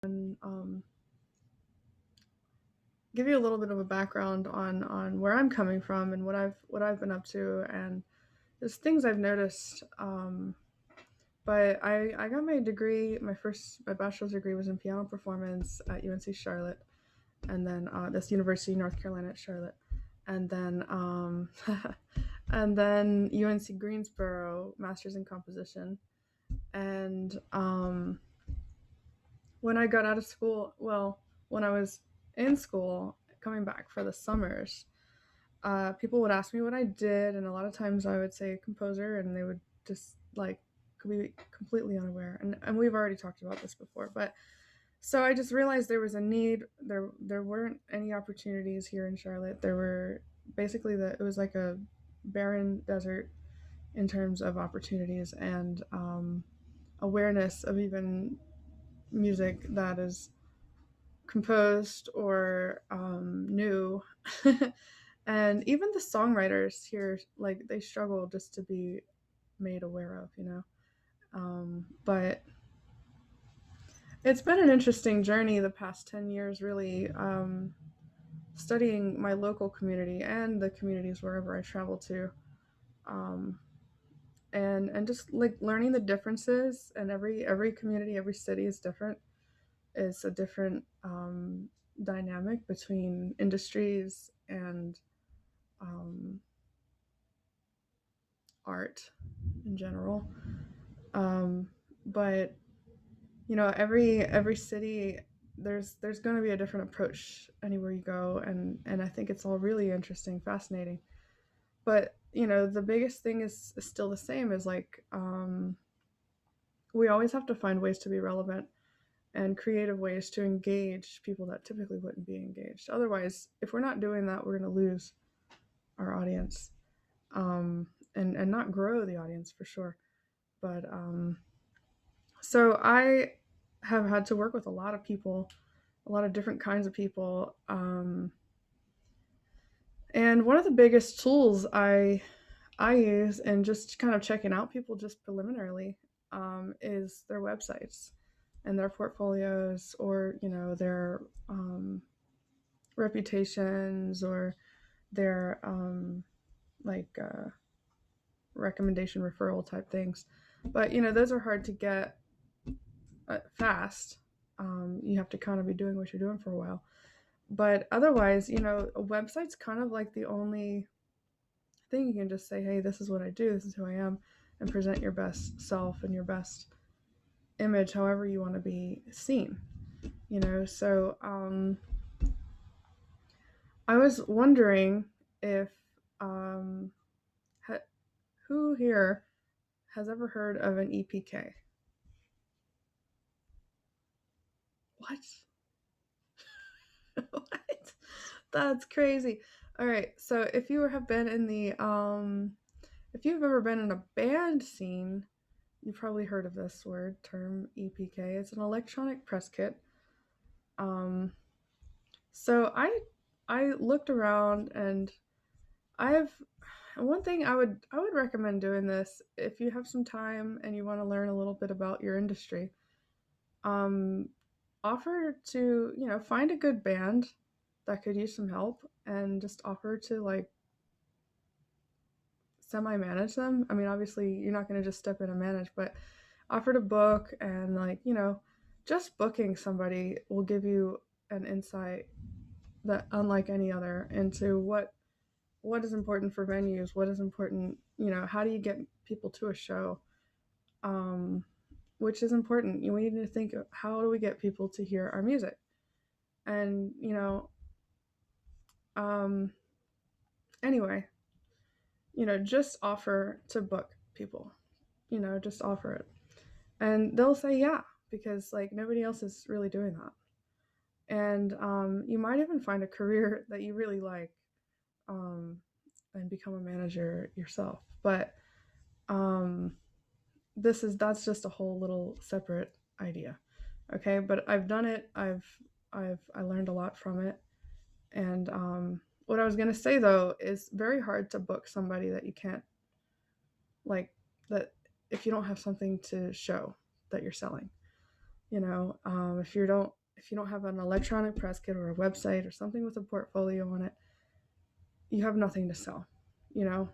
and give you a little bit of a background on where I'm coming from and what I've been up to, and just things I've noticed. But I got my degree. My bachelor's degree was in piano performance at UNC Charlotte, and then this University of North Carolina at Charlotte, and then and then UNC Greensboro, master's in composition. And when I got out of school, well, when I was in school, coming back for the summers, people would ask me what I did, and a lot of times I would say composer, and they would just like be completely unaware. And we've already talked about this before, but so I just realized there was a need. There weren't any opportunities here in Charlotte. There were basically it was like a barren desert in terms of opportunities and awareness of even music that is composed or new. And even the songwriters here, like they struggle just to be made aware of, you know. But it's been an interesting journey the past 10 years, really, studying my local community and the communities wherever I travel to. Um, and just like learning the differences, and every community, every city is different. It's a different dynamic between industries and um, art in general. Um, but you know, every city, there's going to be a different approach anywhere you go, and I think it's all really interesting, fascinating. But you know, the biggest thing is still the same. Is like we always have to find ways to be relevant and creative ways to engage people that typically wouldn't be engaged. Otherwise, if we're not doing that, we're going to lose our audience, and not grow the audience for sure. But so I have had to work with a lot of people, a lot of different kinds of people. And one of the biggest tools I use, and just kind of checking out people just preliminarily, is their websites and their portfolios, or you know, their reputations, or their like recommendation referral type things. But you know, those are hard to get fast. You have to kind of be doing what you're doing for a while. But otherwise, you know, a website's kind of like the only thing you can just say, hey, this is what I do, this is who I am, and present your best self and your best image, however you want to be seen. You know, so I was wondering if um, ha- who here has ever heard of an EPK? What? What? That's crazy. All right, so if you have been in the if you've ever been in a band scene, you've probably heard of this word term EPK. It's an electronic press kit. Um, so I looked around, and I've one thing I would recommend doing this if you have some time and you want to learn a little bit about your industry. Um, Offer to, you know, find a good band that could use some help, and just offer to like semi manage them. I mean, obviously, you're not going to just step in and manage, but offer to book, and like, you know, just booking somebody will give you an insight that unlike any other into what is important for venues, what is important, you know, how do you get people to a show, um, which is important. We need to think of how do we get people to hear our music, and you know, um, anyway, you know, just offer to book people, you know, just offer it, and they'll say yeah, because like nobody else is really doing that. And you might even find a career that you really like, um, and become a manager yourself. But um, that's just a whole little separate idea. Okay, but I've done it. I learned a lot from it. And what I was gonna say though is very hard to book somebody that you can't, like, that if you don't have something to show that you're selling. If you don't have an electronic press kit or a website or something with a portfolio on it, you have nothing to sell. You know,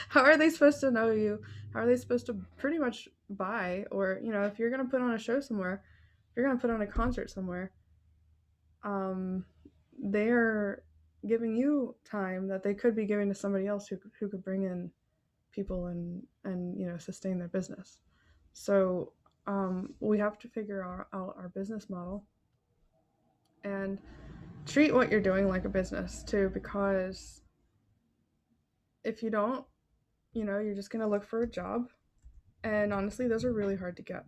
how are they supposed to know you? How are they supposed to pretty much buy? Or if you're gonna put on a show somewhere, if you're gonna put on a concert somewhere, um, they're giving you time that they could be giving to somebody else who could bring in people and sustain their business. So we have to figure out our business model and treat what you're doing like a business too, because if you don't, you're just gonna look for a job, and honestly, those are really hard to get,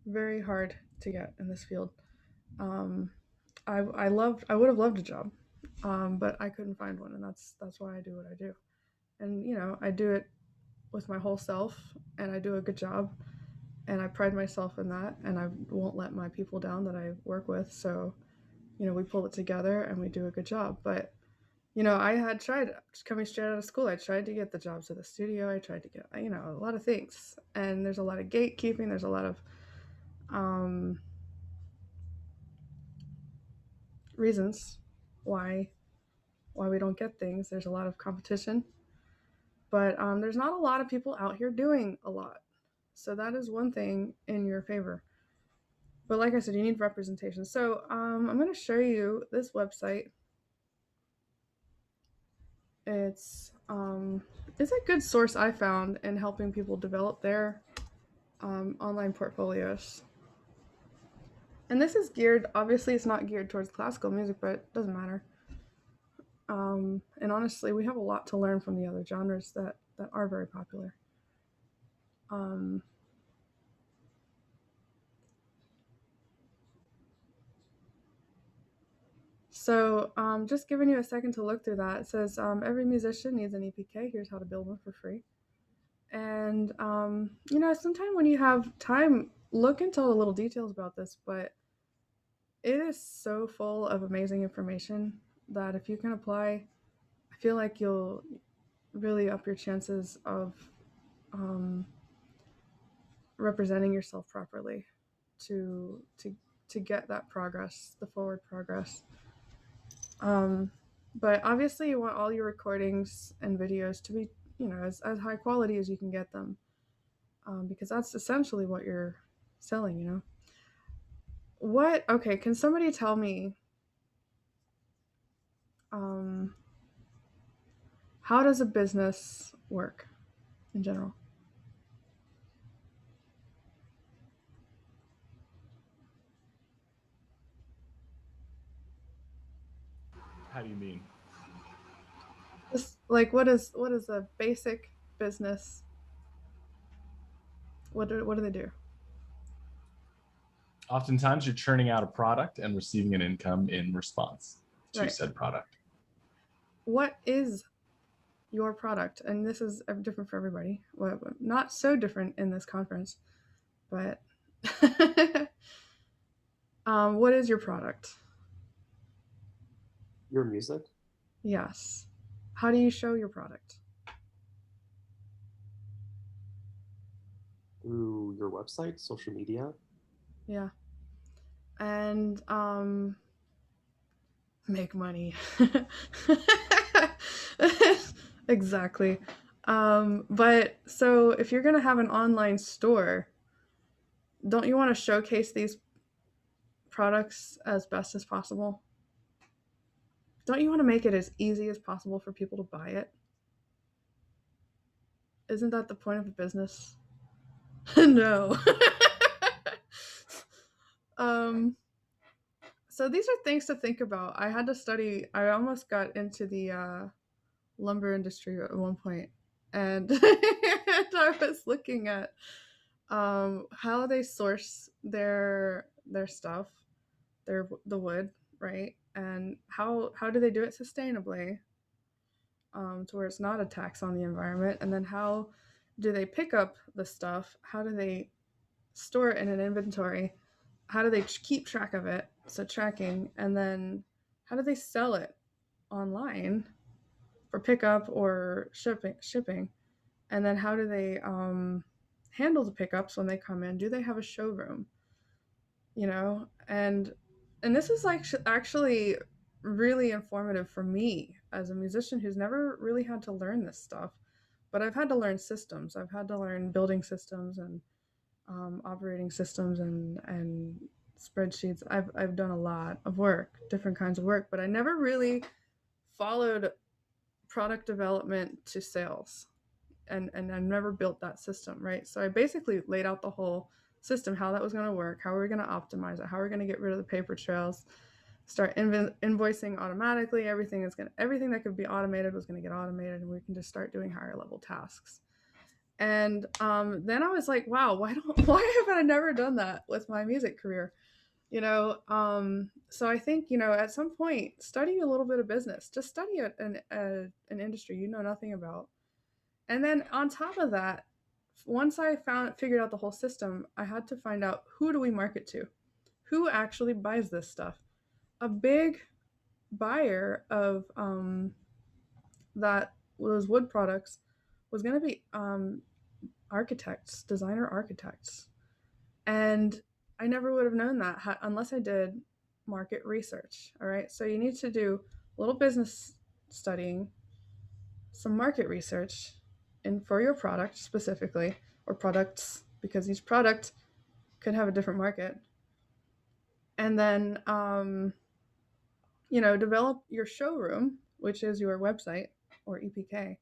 very hard to get in this field. Um, I would have loved a job, but I couldn't find one, and that's why I do what I do. And I do it with my whole self, and I do a good job, and I pride myself in that, and I won't let my people down that I work with. So we pull it together and we do a good job. But I had tried just coming straight out of school. I tried to get the jobs at the studio. I tried to get a lot of things, and there's a lot of gatekeeping. There's a lot of um, reasons why we don't get things. There's a lot of competition, but there's not a lot of people out here doing a lot. So that is one thing in your favor. But like I said, you need representation. So I'm going to show you this website. It's it's a good source I found in helping people develop their online portfolios. And this is geared. Obviously, it's not geared towards classical music, but it doesn't matter. And honestly, we have a lot to learn from the other genres that are very popular. Um, so, just giving you a second to look through that. It says every musician needs an EPK. Here's how to build one for free. And sometime when you have time, look into all the little details about this. But it is so full of amazing information that if you can apply, I feel like you'll really up your chances of um, representing yourself properly to get that progress, the forward progress. Um, but obviously, you want all your recordings and videos to be, as high quality as you can get them, because that's essentially what you're selling. What? Okay, can somebody tell me um, how does a business work in general? How do you mean? Just like what is a basic business? What do they do? Oftentimes, you're churning out a product and receiving an income in response to Right. said product. What is your product? And this is different for everybody. Well, not so different in this conference, but what is your product? Your music Yes. How do you show your product? through your website, social media. Yeah. And make money. Exactly. But so if you're gonna have an online store, don't you want to showcase these products as best as possible? Don't you want to make it as easy as possible for people to buy it? Isn't that the point of a business? No. um, so these are things to think about. I had to study. I almost got into the lumber industry at one point, and, and I was looking at how they source their stuff, the wood, right? And how do they do it sustainably, to where it's not a tax on the environment? And then how do they pick up the stuff? How do they store it in an inventory? How do they keep track of it? So tracking, and then how do they sell it online for pickup or shipping? And then how do they handle the pickups when they come in? Do they have a showroom? you know, and this is like actually really informative for me as a musician who's never really had to learn this stuff, but I've had to learn systems. I've had to learn building systems and operating systems and spreadsheets. I've done a lot of work, different kinds of work, but I never really followed product development to sales, and I never built that system, right? So I basically laid out the whole system, how that was going to work, how we were going to optimize it, how we're going to get rid of the paper trails, start invoicing automatically. Everything that could be automated was going to get automated, and we can just start doing higher level tasks. And then I was like, wow, why have I never done that with my music career? So I think, at some point, study a little bit of business. Just study an industry you know nothing about. And then on top of that, once I figured out the whole system, I had to find out, who do we market to? Who actually buys this stuff? A big buyer of that those wood products was going to be architects, designer architects. And I never would have known that unless I did market research. All right. So you need to do a little business studying, some market research, and for your product specifically, or products, because each product could have a different market. And then, develop your showroom, which is your website or EPK,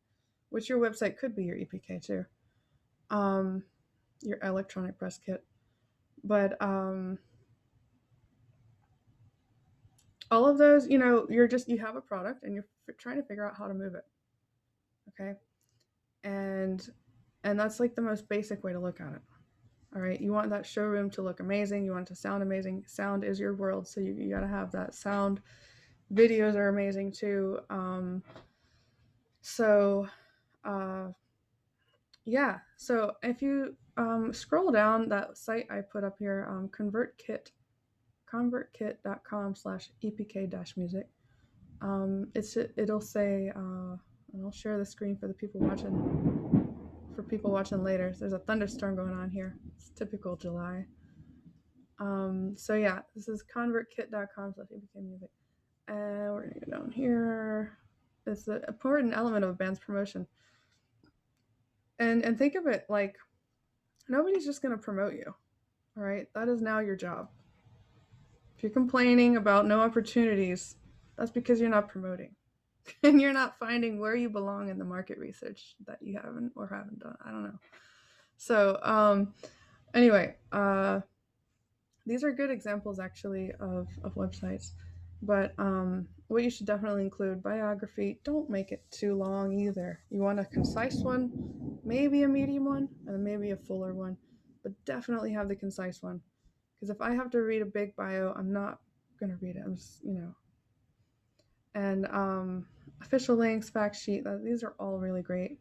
which your website could be your EPK too, um, your electronic press kit. But all of those, you have a product and you're trying to figure out how to move it. Okay. And that's like the most basic way to look at it. All right. You want that showroom to look amazing. You want it to sound amazing. Sound is your world. So you got to have that sound. Videos are amazing too. So, uh, yeah. So if you scroll down that site I put up here, convertkit.com/epk-music. It'll say, and I'll share the screen for people watching later. There's a thunderstorm going on here. It's typical July. So yeah, this is convertkit.com/epk-music, and we're gonna go down here. It's an important element of a band's promotion, and think of it like, nobody's just gonna promote you. All right, that is now your job. If you're complaining about no opportunities, that's because you're not promoting. And you're not finding where you belong in the market research that you haven't done. I don't know. So anyway, these are good examples actually of websites. But what you should definitely include: biography. Don't make it too long either. You want a concise one, maybe a medium one, and maybe a fuller one, but definitely have the concise one. Because if I have to read a big bio, I'm not gonna read it. I'm just, and official links, fact sheet. These are all really great.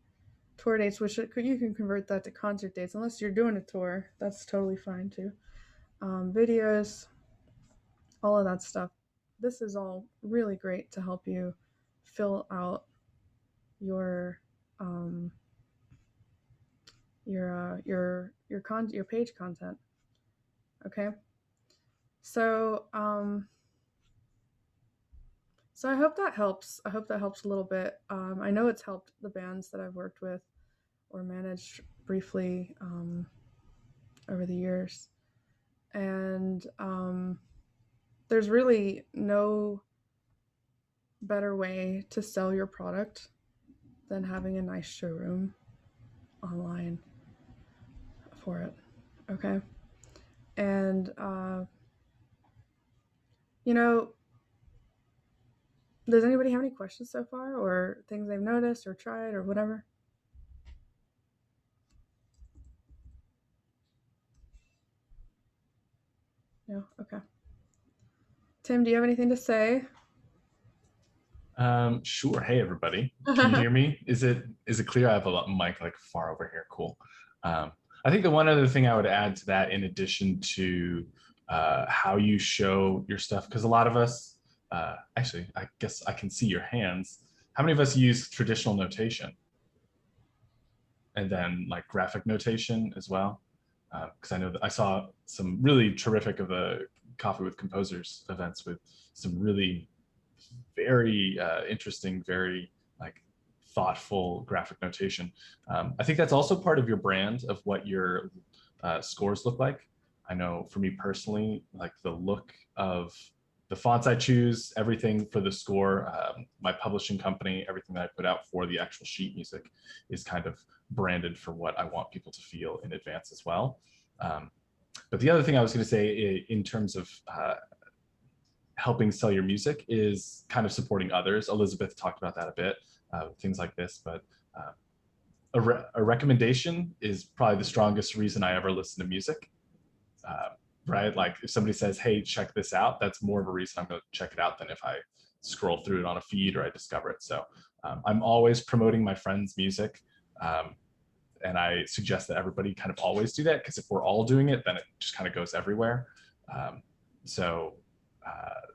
Tour dates, which you can convert that to concert dates, unless you're doing a tour. That's totally fine too. Videos, all of that stuff. This is all really great to help you fill out your page content. Okay. So so I hope that helps. I hope that helps a little bit. I know it's helped the bands that I've worked with or managed briefly over the years. And there's really no better way to sell your product than having a nice showroom online for it. Okay. And, does anybody have any questions so far, or things they've noticed or tried or whatever? No? Okay. Tim, do you have anything to say? Sure. Hey, everybody. Can you hear me? Is it clear? I have a mic like far over here. Cool. I think the one other thing I would add to that, in addition to how you show your stuff, because a lot of us, actually, I guess I can see your hands. How many of us use traditional notation? And then like graphic notation as well? because I know that I saw some really terrific of the Coffee with Composers events with some really very interesting, very like thoughtful graphic notation. I think that's also part of your brand of what your scores look like. I know for me personally, like the look of the fonts I choose, everything for the score, my publishing company, everything that I put out for the actual sheet music is kind of branded for what I want people to feel in advance as well. But the other thing I was going to say in terms of helping sell your music is kind of supporting others. Elizabeth talked about that a bit, things like this, but a recommendation is probably the strongest reason I ever listen to music. Right? Like if somebody says, hey, check this out, that's more of a reason I'm going to check it out than if I scroll through it on a feed or I discover it. So I'm always promoting my friends' music. And I suggest that everybody kind of always do that, because if we're all doing it, then it just kind of goes everywhere.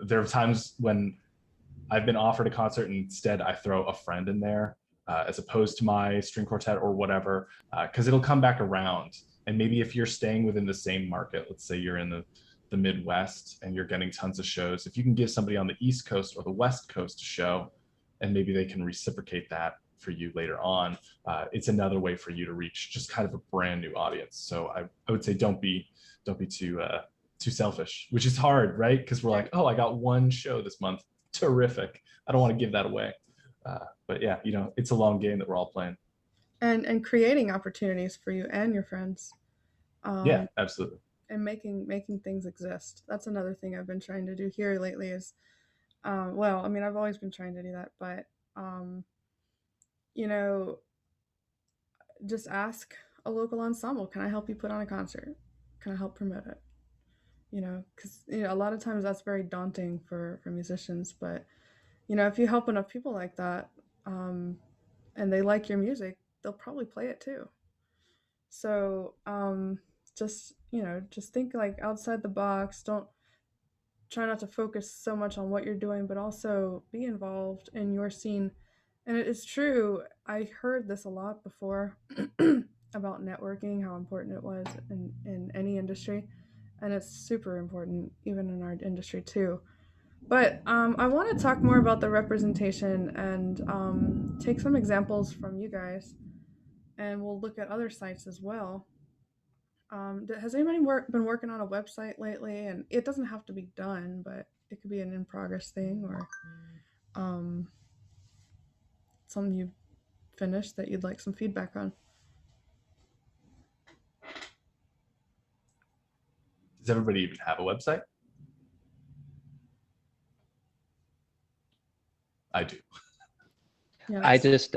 There are times when I've been offered a concert and instead I throw a friend in there as opposed to my string quartet or whatever, because it'll come back around. And maybe if you're staying within the same market, let's say you're in the Midwest and you're getting tons of shows, if you can give somebody on the East Coast or the West Coast a show, and maybe they can reciprocate that for you later on, it's another way for you to reach just kind of a brand new audience. So I would say don't be too selfish, which is hard, right? Because we're like, oh, I got one show this month, terrific. I don't want to give that away. But yeah, it's a long game that we're all playing. And creating opportunities for you and your friends. Yeah, absolutely. And making things exist. That's another thing I've been trying to do here lately is, well, I mean, I've always been trying to do that, but you know, just ask a local ensemble, can I help you put on a concert? Can I help promote it? Because a lot of times that's very daunting for musicians, but if you help enough people like that, and they like your music, they'll probably play it too. So just think like outside the box. Don't try not to focus so much on what you're doing, but also be involved in your scene. And it is true. I heard this a lot before about networking, how important it was in any industry, and it's super important even in our industry too. But I want to talk more about the representation and take some examples from you guys, and we'll look at other sites as well. Has anybody been working on a website lately? And it doesn't have to be done, but it could be an in progress thing or um, something you've finished that you'd like some feedback on. Does everybody even have a website? I do. Yes. I just,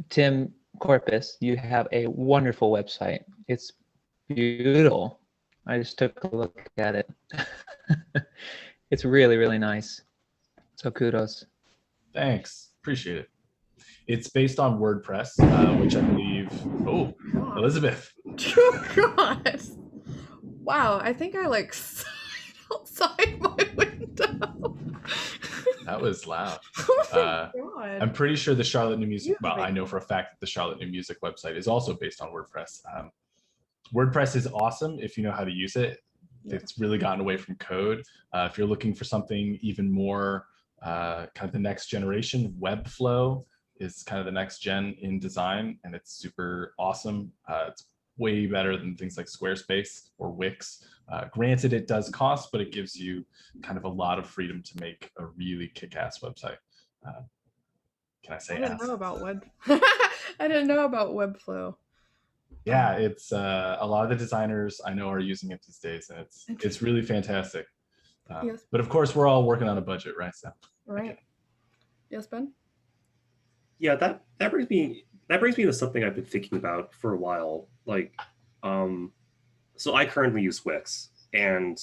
Tim Corpus, you have a wonderful website. It's beautiful. I just took a look at it. It's really, really nice. So kudos. Thanks. Appreciate it. It's based on WordPress, which I believe. Oh, Elizabeth. Oh, God. Wow. I think I like outside my window. That was loud. Oh my God. I'm pretty sure the Charlotte New Music. Well, I know for a fact that the Charlotte New Music website is also based on WordPress. WordPress is awesome if you know how to use it. Yeah. It's really gotten away from code. If you're looking for something even more kind of the next generation, Webflow is kind of the next gen in design, and it's super awesome. It's way better than things like Squarespace or Wix. Granted, it does cost, but it gives you kind of a lot of freedom to make a really kick-ass website. Can I say I didn't know about I didn't know about Webflow. Yeah, it's a lot of the designers I know are using it these days, and it's really fantastic. Yes. But of course, we're all working on a budget, right? So right. Yes, Ben. Yeah, that brings me to something I've been thinking about for a while. Like, so I currently use Wix, and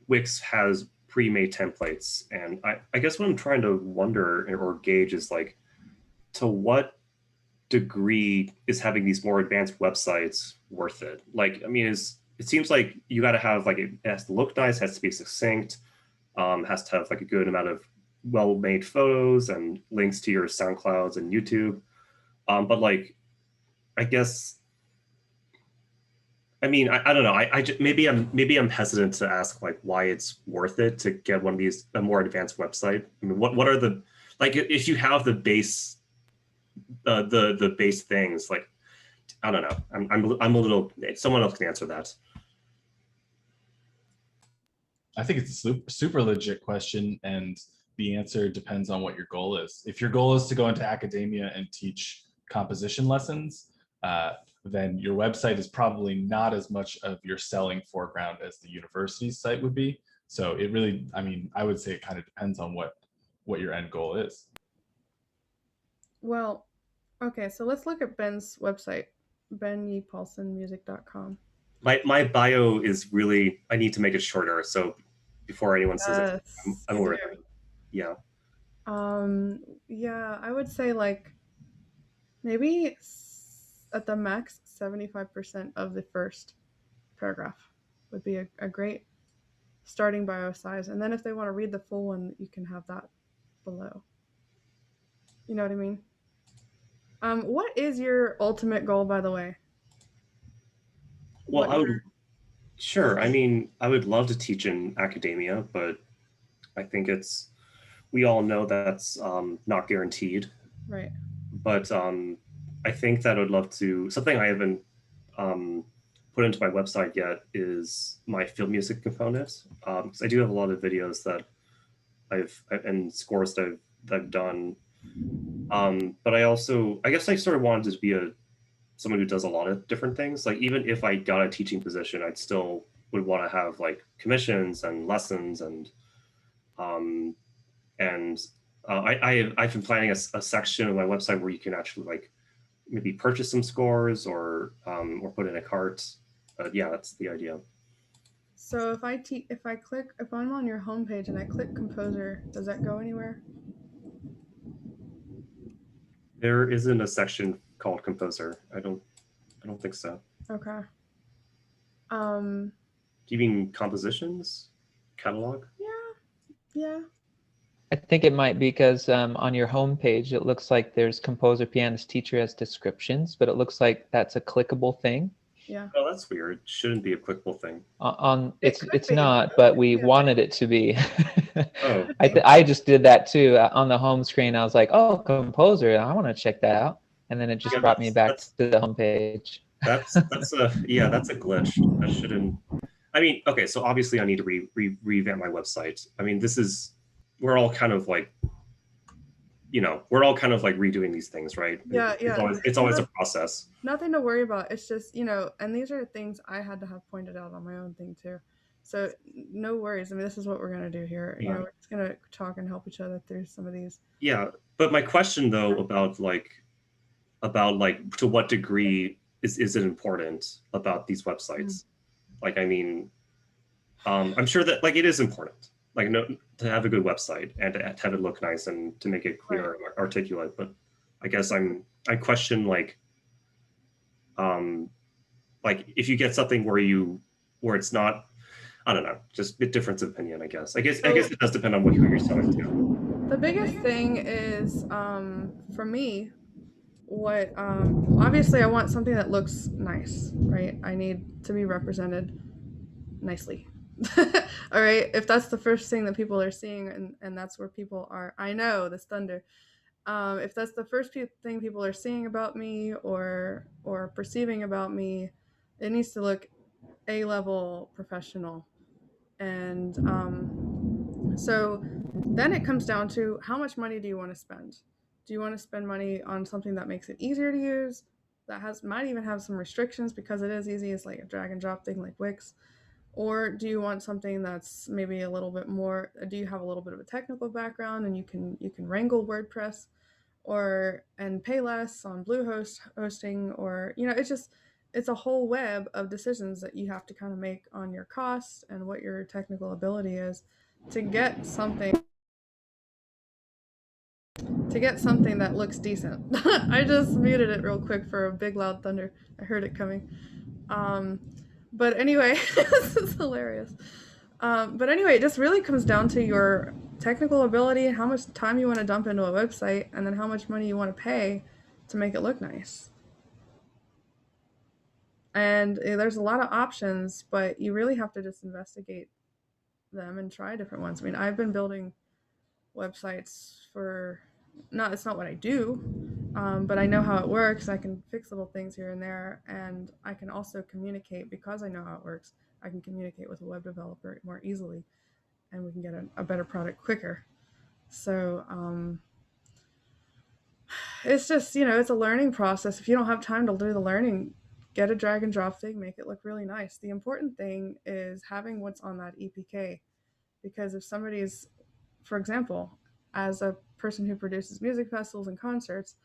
Wix has pre-made templates, and I guess what I'm trying to wonder or gauge is like, to what degree is having these more advanced websites worth it? Like, I mean, it seems like you got to have like, it has to look nice, has to be succinct, has to have like a good amount of well-made photos and links to your SoundClouds and YouTube. But like, I guess I mean, I don't know. Maybe I'm hesitant to ask like why it's worth it to get one of these a more advanced website. I mean, what are the like if you have the base the base things like I don't know. I'm a little. Someone else can answer that. I think it's a super legit question, and the answer depends on what your goal is. If your goal is to go into academia and teach composition lessons, then your website is probably not as much of your selling foreground as the university's site would be. So it really, I mean, I would say it kind of depends on what your end goal is. Well, okay, so let's look at Ben's website, benyepaulsonmusic.com. My bio is really. I need to make it shorter. So before anyone says it, I'm aware of that. Yeah. Yeah, I would say like maybe at the max 75% of the first paragraph would be a great starting bio size. And then if they want to read the full one, you can have that below. You know what I mean? What is your ultimate goal, by the way? Well, I would. Sure. I mean, I would love to teach in academia, but I think it's. We all know that's not guaranteed. Right. But I think that I would love to. Something I haven't put into my website yet is my field music component. Because I do have a lot of videos that and scores that I've done. But I guess I sort of wanted to be someone who does a lot of different things. Like even if I got a teaching position, I'd still would want to have like commissions and lessons um, and I've been planning a section of my website where you can actually like maybe purchase some scores or put in a cart. Yeah, that's the idea. So if if I'm on your homepage and I click composer, does that go anywhere? There isn't a section called composer. I don't think so. Okay. Do you mean compositions? Catalog? Yeah. I think it might be because on your homepage, it looks like there's composer, pianist, teacher as descriptions, but it looks like that's a clickable thing. Yeah. Oh, that's weird. It shouldn't be a clickable thing. It's not, but we wanted it to be. Oh. I just did that too on the home screen. I was like, oh, composer, I want to check that out, and then it just brought me back to the homepage. That's a glitch. That shouldn't. I mean, okay, so obviously I need to revamp my website. I mean, we're all kind of like, we're all kind of like redoing these things, right? Yeah. It's always a process. Nothing to worry about. It's just, and these are things I had to have pointed out on my own thing too. So no worries. I mean, this is what we're going to do here. Yeah. We're just going to talk and help each other through some of these. Yeah. But my question though, about to what degree is it important about these websites? Like, I mean, I'm sure that like it is important, like to have a good website and to have it look nice and to make it clear and articulate. But I guess I question like if you get something where it's not, I don't know, just a difference of opinion. I guess it does depend on who you're selling to. The biggest thing is for me, what obviously I want something that looks nice, right? I need to be represented nicely. All right, if that's the first thing that people are seeing and that's where people are, I know this thunder, if that's the first thing people are seeing about me or perceiving about me, it needs to look A-level professional. And so then it comes down to how much money do you want to spend? Do you want to spend money on something that makes it easier to use, that might even have some restrictions because it is easy, it's like a drag and drop thing like Wix? Or do you want something that's maybe a little bit more, do you have a little bit of a technical background and you can wrangle WordPress and pay less on Bluehost hosting, or it's a whole web of decisions that you have to kind of make on your costs and what your technical ability is to get something that looks decent. I just muted it real quick for a big loud thunder. I heard it coming. But anyway, this is hilarious. But anyway, it just really comes down to your technical ability, how much time you want to dump into a website, and then how much money you want to pay to make it look nice. And there's a lot of options, but you really have to just investigate them and try different ones. I mean, I've been building websites for not it's not what I do, but I know how it works. I can fix little things here and there, and I can also communicate because I know how it works. I can communicate with a web developer more easily, and we can get a better product quicker. So it's just it's a learning process. If you don't have time to do the learning, get a drag and drop thing, make it look really nice. The important thing is having what's on that EPK, because if somebody's, for example, as a person who produces music festivals and concerts,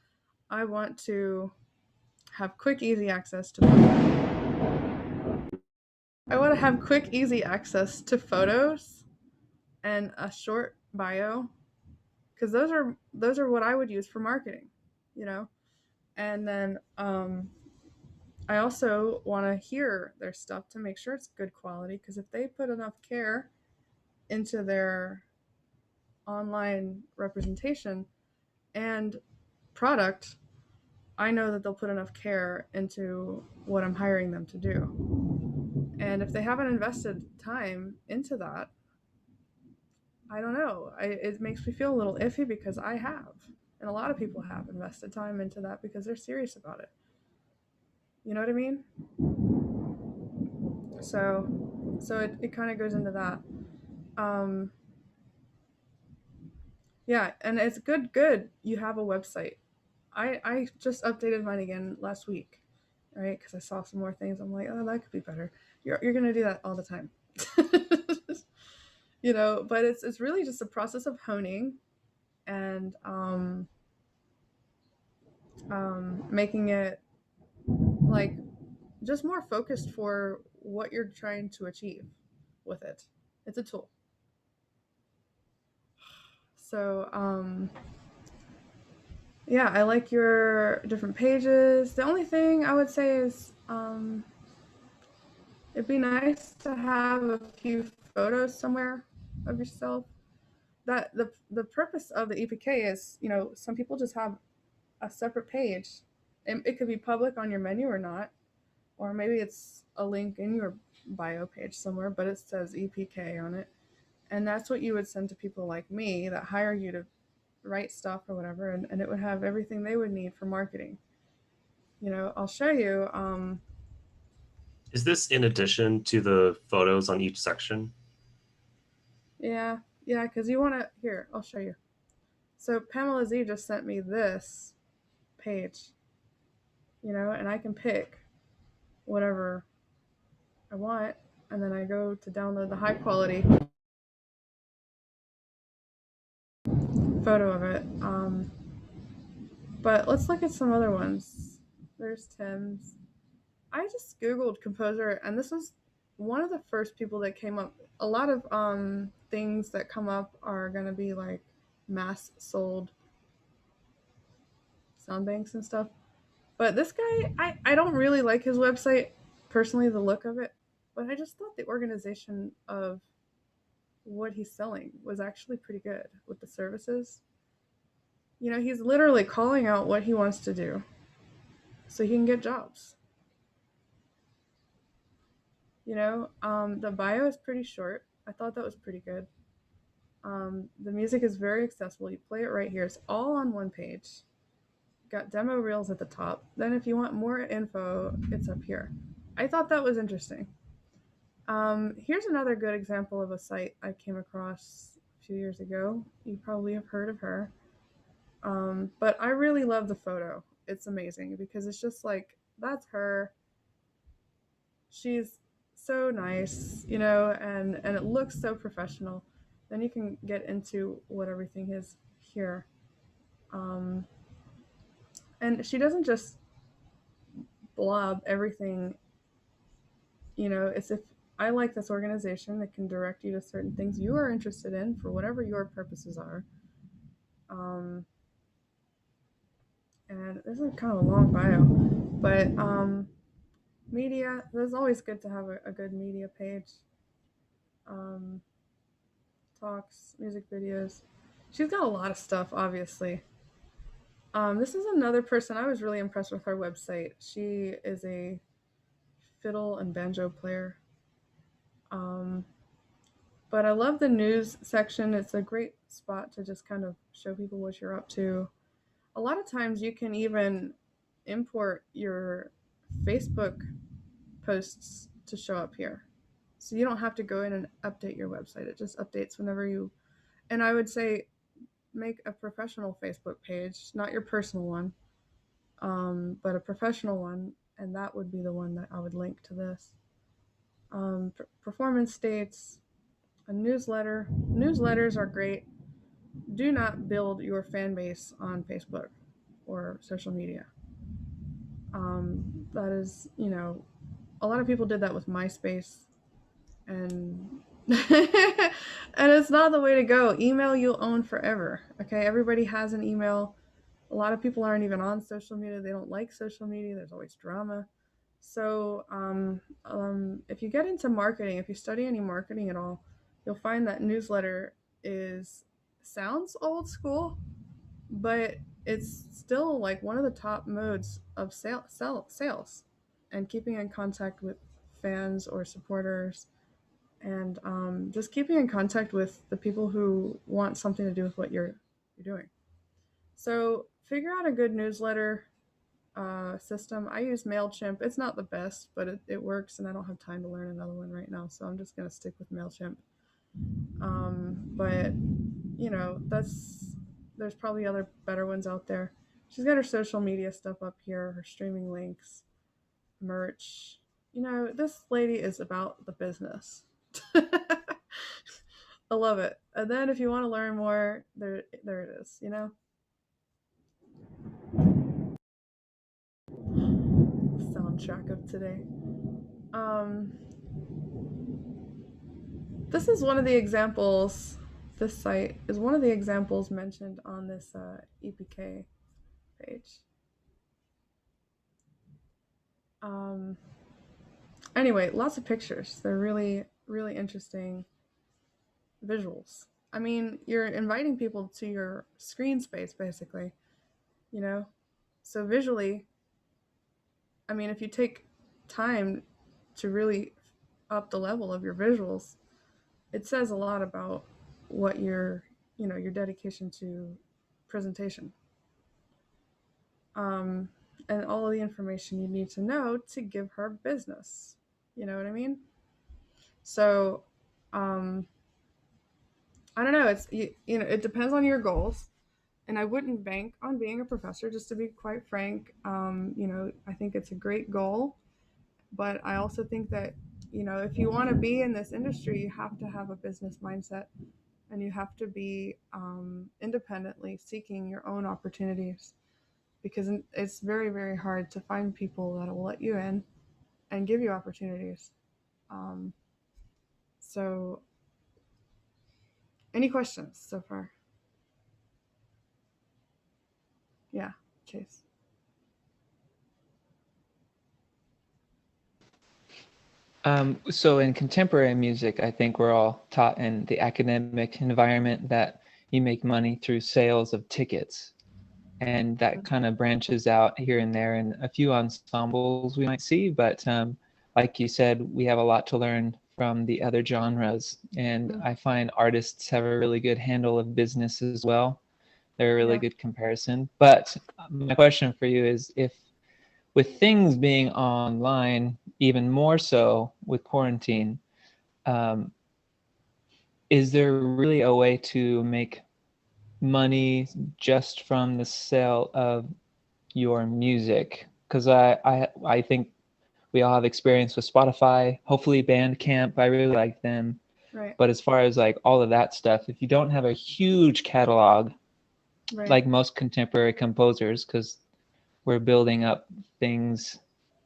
I want to have quick, easy access to. I want to have quick, easy access to photos and a short bio, because those are what I would use for marketing, you know. And then I also want to hear their stuff to make sure it's good quality, because if they put enough care into their online representation and product, I know that they'll put enough care into what I'm hiring them to do. And if they haven't invested time into that, I don't know. It makes me feel a little iffy, because I have. And a lot of people have invested time into that because they're serious about it. You know what I mean? So it kind of goes into that. Um, yeah, and it's good. You have a website. I just updated mine again last week, right? Because I saw some more things. I'm like, oh, that could be better. You're gonna do that all the time, But it's really just a process of honing and making it like just more focused for what you're trying to achieve with it. It's a tool. So yeah, I like your different pages. The only thing I would say is it'd be nice to have a few photos somewhere of yourself. That the purpose of the EPK is, some people just have a separate page. It could be public on your menu or not, or maybe it's a link in your bio page somewhere, but it says EPK on it. And that's what you would send to people like me that hire you to write stuff or whatever, and it would have everything they would need for marketing. I'll show you. Is this in addition to the photos on each section? Yeah, because you want to. Here, I'll show you. So Pamela Z just sent me this page, and I can pick whatever I want, and then I go to download the high quality photo of it. But let's look at some other ones. There's Tim's. I just Googled composer, and this was one of the first people that came up. A lot of things that come up are going to be like mass sold sound banks and stuff. But this guy, I don't really like his website, personally, the look of it. But I just thought the organization of what he's selling was actually pretty good with the services. He's literally calling out what he wants to do so he can get jobs. The bio is pretty short. I thought that was pretty good. The music is very accessible. You play it right here. It's all on one page. Got demo reels at the top. Then if you want more info, it's up here. I thought that was interesting. Here's another good example of a site I came across a few years ago. You probably have heard of her. But I really love the photo. It's amazing because it's just like, that's her. She's so nice, and it looks so professional. Then you can get into what everything is here. And she doesn't just blob everything, it's if I like this organization that can direct you to certain things you are interested in for whatever your purposes are. And this is kind of a long bio, but media, it's always good to have a good media page. Um, Talks, music videos. She's got a lot of stuff, obviously. This is another person I was really impressed with her website. She is a fiddle and banjo player. Um, but I love the news section. It's a great spot to just kind of show people what you're up to. A lot of times you can even import your Facebook posts to show up here. So you don't have to go in and update your website. It just updates whenever you. And I would say make a professional Facebook page, not your personal one, but a professional one, and that would be the one that I would link to this. Performance states, a newsletter. Newsletters are great. Do not build your fan base on Facebook or social media. That is, a lot of people did that with MySpace, and and it's not the way to go. Email you'll own forever. Okay, everybody has an email. A lot of people aren't even on social media. They don't like social media. There's always drama. So if you get into marketing, if you study any marketing at all, you'll find that newsletter sounds old school, but it's still like one of the top modes of sales and keeping in contact with fans or supporters, and just keeping in contact with the people who want something to do with what you're doing. So figure out a good newsletter system. I use MailChimp. It's not the best, but it works, and I don't have time to learn another one right now, so I'm just going to stick with MailChimp. But, there's probably other better ones out there. She's got her social media stuff up here, her streaming links, merch. This lady is about the business. I love it. And then if you want to learn more, there it is, soundtrack of today. This is one of the examples. This site is one of the examples mentioned on this EPK page. Anyway, lots of pictures. They're really, really interesting visuals. I mean, you're inviting people to your screen space, basically, So visually, I mean, if you take time to really up the level of your visuals, it says a lot about what your dedication to presentation. And all of the information you need to know to give her business. You know what I mean? So, I don't know. It depends on your goals, and I wouldn't bank on being a professor. Just to be quite frank, I think it's a great goal, but I also think that if you want to be in this industry, you have to have a business mindset, and you have to be independently seeking your own opportunities, because it's very, very hard to find people that will let you in and give you opportunities. So, any questions so far? Yeah, Chase. So in contemporary music, I think we're all taught in the academic environment that you make money through sales of tickets. And that kind of branches out here and there in a few ensembles we might see. But like you said, we have a lot to learn from the other genres. And I find artists have a really good handle of business as well. They're a really good comparison. But my question for you is, if with things being online, even more so with quarantine, is there really a way to make money just from the sale of your music? Because I think we all have experience with Spotify, hopefully Bandcamp. I really like them. Right. But as far as like all of that stuff, if you don't have a huge catalog, like most contemporary composers, because we're building up things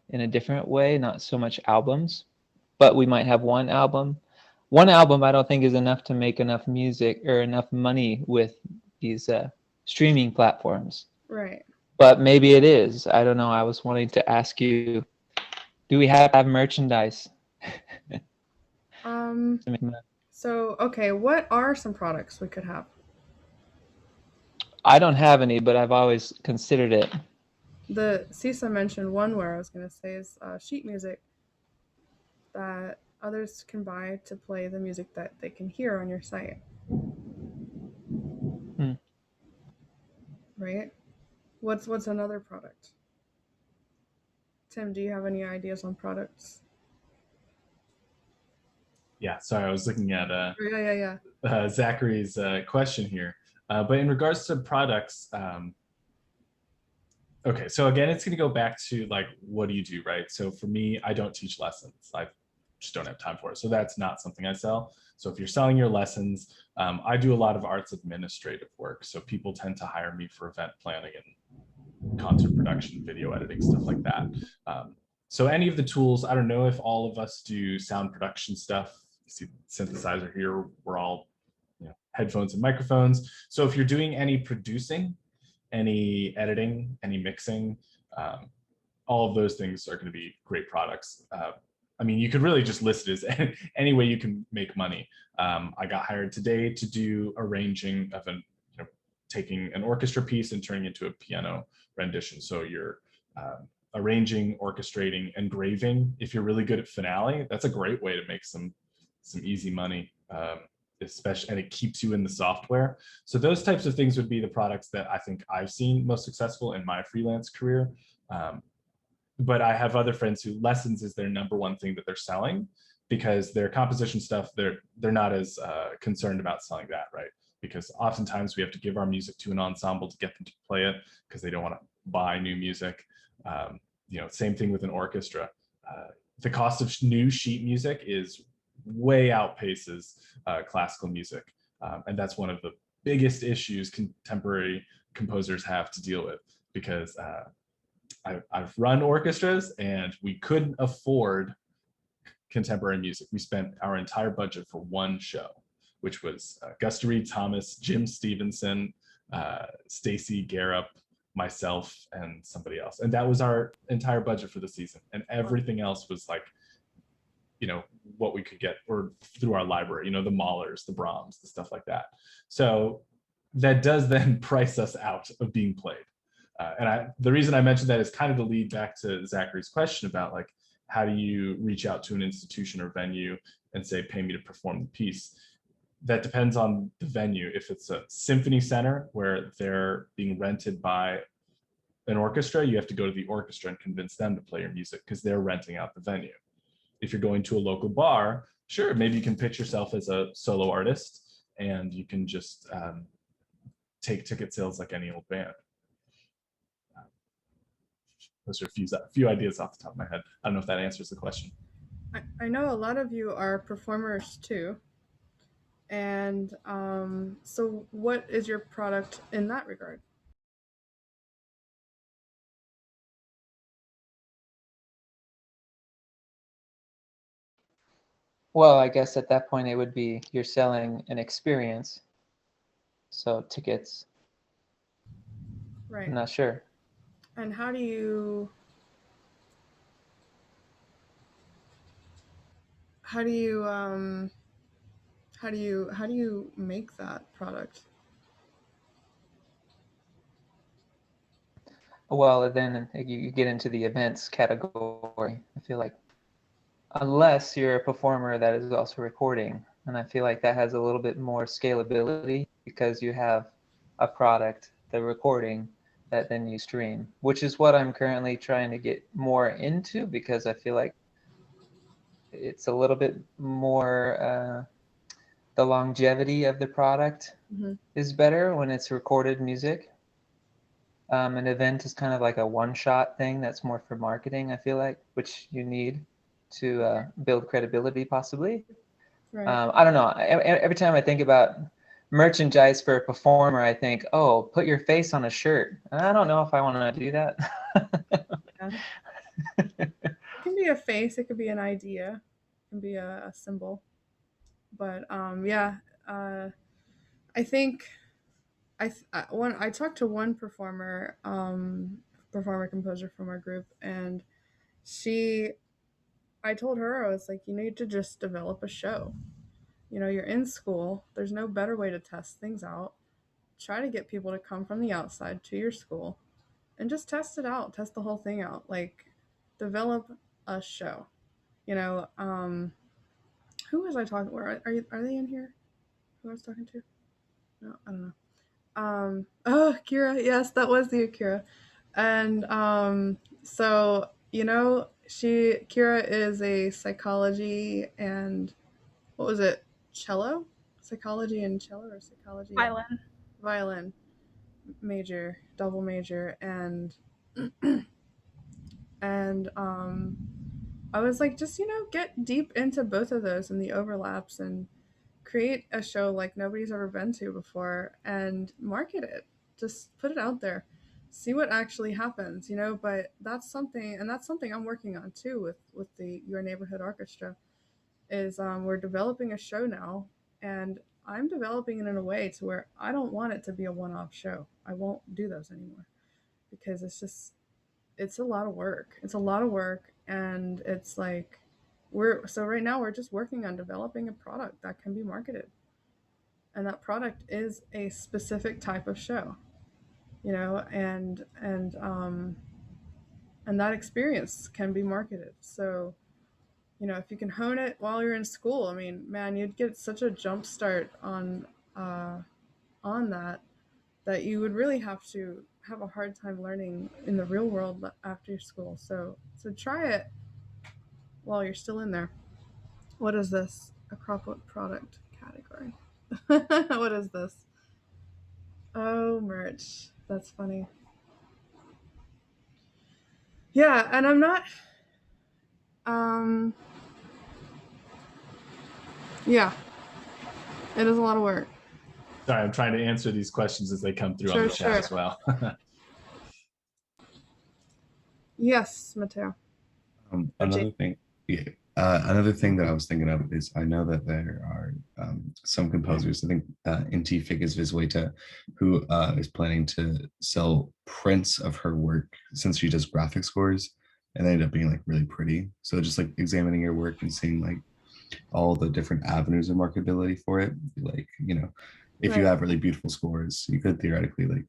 in a different way, not so much albums, but we might have one album. One album I don't think is enough to make enough music or enough money with these streaming platforms. Right. But maybe it is. I don't know. I was wanting to ask you, do we have to have merchandise? So, okay, what are some products we could have? I don't have any, but I've always considered it. The CISA mentioned one where I was going to say is sheet music. that others can buy to play the music that they can hear on your site, Hmm. right? What's another product? Tim, do you have any ideas on products? Yeah, sorry, I was looking at Yeah. Zachary's question here. But in regards to products, okay, so again, it's going to go back to like, what do you do, right? So for me, I don't teach lessons. I just don't have time for it. So that's not something I sell. So if you're selling your lessons, I do a lot of arts administrative work. So people tend to hire me for event planning and concert production, video editing, stuff like that. So any of the tools, I don't know if all of us do sound production stuff. You see the synthesizer here, we're all, headphones and microphones. So if you're doing any producing, any editing, any mixing, um, all of those things are going to be great products. I mean, you could really just list it as any way you can make money. I got hired today to do arranging of taking an orchestra piece and turning it into a piano rendition. So you're arranging, orchestrating, engraving. If you're really good at Finale, that's a great way to make some easy money. Especially, and it keeps you in the software. So those types of things would be the products that I think I've seen most successful in my freelance career. But I have other friends who lessons is their number one thing that they're selling, because their composition stuff, they're not as concerned about selling that, right? Because oftentimes we have to give our music to an ensemble to get them to play it, because they don't want to buy new music. Same thing with an orchestra. The cost of new sheet music is way outpaces classical music. And that's one of the biggest issues contemporary composers have to deal with, because I've run orchestras and we couldn't afford contemporary music. We spent our entire budget for one show, which was Gusta Reed Thomas, Jim Stevenson, Stacy Garup, myself, and somebody else. And that was our entire budget for the season. And everything else was like, what we could get or through our library, the Mahlers, the Brahms, the stuff like that. So that does then price us out of being played. The reason I mentioned that is kind of to lead back to Zachary's question about like, how do you reach out to an institution or venue and say, pay me to perform the piece? That depends on the venue. If it's a symphony center where they're being rented by an orchestra, you have to go to the orchestra and convince them to play your music because they're renting out the venue. If you're going to a local bar, sure, maybe you can pitch yourself as a solo artist and you can just take ticket sales like any old band. Those are a few ideas off the top of my head. I don't know if that answers the question. I know a lot of you are performers too. And so what is your product in that regard? Well, I guess at that point it would be you're selling an experience. So tickets. Right. I'm not sure. And how do you how do you make that product? Well, then you get into the events category. I feel like unless you're a performer that is also recording, and I feel like that has a little bit more scalability because you have a product, the recording, that then you stream, which is what I'm currently trying to get more into because I feel like it's a little bit more the longevity of the product is better when it's recorded music. An event is kind of like a one-shot thing that's more for marketing, I feel like, which you need to build credibility possibly. Right. I don't know. Every time I think about merchandise for a performer, I think, oh, put your face on a shirt. I don't know if I want to do that. Yeah. It can be a face, it could be an idea, it can be a symbol. But I think when I talked to one performer composer from our group, and I told her, I was like, you need to just develop a show. You're in school. There's no better way to test things out. Try to get people to come from the outside to your school and just test it out, test the whole thing out. Like, develop a show. You know, who was I talking? Where are they in here? Who I was talking to? No, I don't know. Oh, Kira, yes, that was the Akira. And so, you know, Kira is a psychology and what was it? Cello? Psychology and cello or psychology? Violin. Violin major, double major, and and I was like, just get deep into both of those and the overlaps and create a show like nobody's ever been to before and market it. Just put it out there. See what actually happens, but that's something I'm working on too with the Your Neighborhood Orchestra is we're developing a show now and I'm developing it in a way to where I don't want it to be a one-off show. I won't do those anymore because it's a lot of work. It's a lot of work and it's like right now we're just working on developing a product that can be marketed. And that product is a specific type of show, and that experience can be marketed. So, if you can hone it while you're in school, I mean, man, you'd get such a jump start uh, on that you would really have to have a hard time learning in the real world after your school. So try it while you're still in there. What is this? A crop product category. What is this? Oh, merch. That's funny. Yeah, and I'm not. Um. Yeah, it is a lot of work. Sorry, I'm trying to answer these questions as they come through on the chat as well. Yes, Mateo. Another thing, yeah. Another thing that I was thinking of is I know that there are some composers. I think Inti Figgis Vizueta, who is planning to sell prints of her work since she does graphic scores, and they end up being like really pretty. So just like examining your work and seeing like all the different avenues of marketability for it. Like, if you Right. have really beautiful scores, you could theoretically like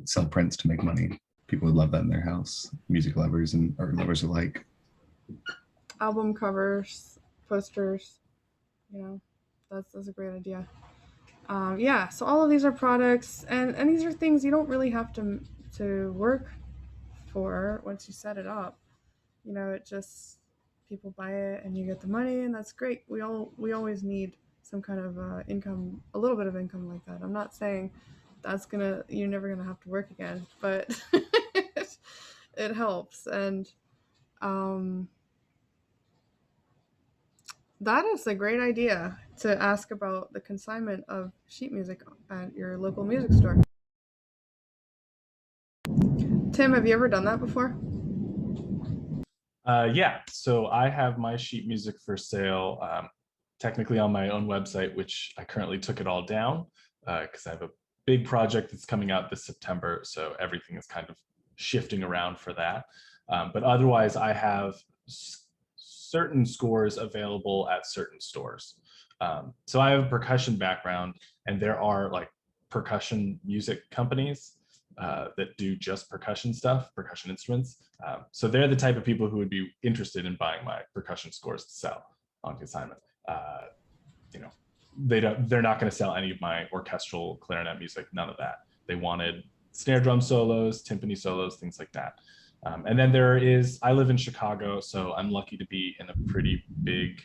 sell prints to make money. People would love that in their house, music lovers and art lovers alike. Album covers, posters. That's a great idea. Yeah, so all of these are products, and these are things you don't really have to work for once you set it up. It just people buy it and you get the money, and that's great. We always need some kind of income, a little bit of income like that. I'm not saying you're never gonna have to work again, but it helps, and um, that is a great idea to ask about the consignment of sheet music at your local music store. Tim, have you ever done that before? Yeah, so I have my sheet music for sale technically on my own website, which I currently took it all down because I have a big project that's coming out this September. So everything is kind of shifting around for that. But otherwise, I have certain scores available at certain stores. So I have a percussion background, and there are like percussion music companies that do just percussion stuff, percussion instruments. So they're the type of people who would be interested in buying my percussion scores to sell on consignment. They're not going to sell any of my orchestral clarinet music, none of that. They wanted snare drum solos, timpani solos, things like that. And then I live in Chicago, so I'm lucky to be in a pretty big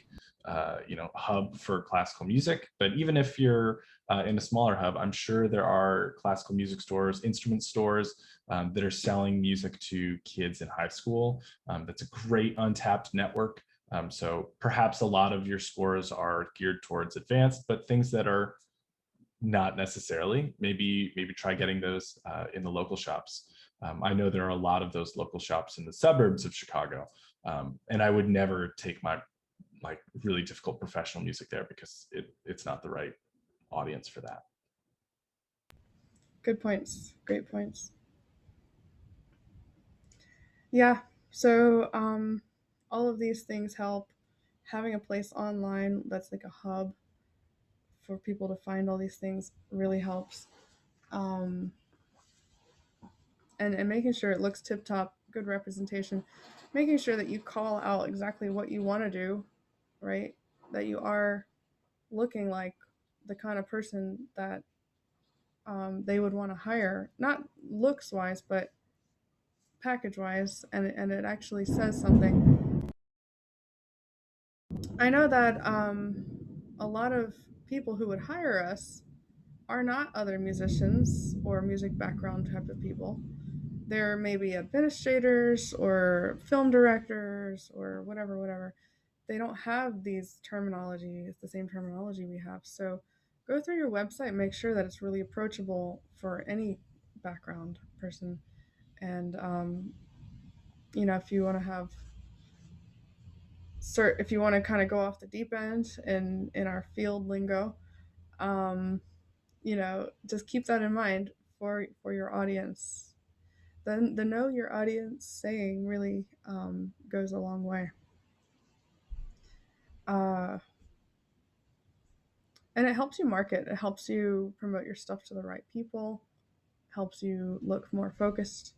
hub for classical music. But even if you're in a smaller hub, I'm sure there are classical music stores, instrument stores that are selling music to kids in high school. That's a great untapped network. So perhaps a lot of your scores are geared towards advanced, but things that are not necessarily, maybe try getting those in the local shops. I know there are a lot of those local shops in the suburbs of Chicago, and I would never take my like really difficult professional music there because it's not the right audience for that. Good points. Great points. Yeah. So all of these things help. Having a place online that's like a hub for people to find all these things really helps. And making sure it looks tip top good representation, making sure that you call out exactly what you want to do, right? That you are looking like the kind of person that they would want to hire, not looks wise, but package wise, and it actually says something. I know that a lot of people who would hire us are not other musicians or music background type of people. They're maybe administrators or film directors or whatever, whatever. They don't have these terminology, the same terminology we have. So go through your website, make sure that it's really approachable for any background person. And, if you want to have if you want to kind of go off the deep end in our field lingo, um, just keep that in mind for your audience. Then the know your audience saying really goes a long way. Uh, and it helps you market. It helps you promote your stuff to the right people. Helps you look more focused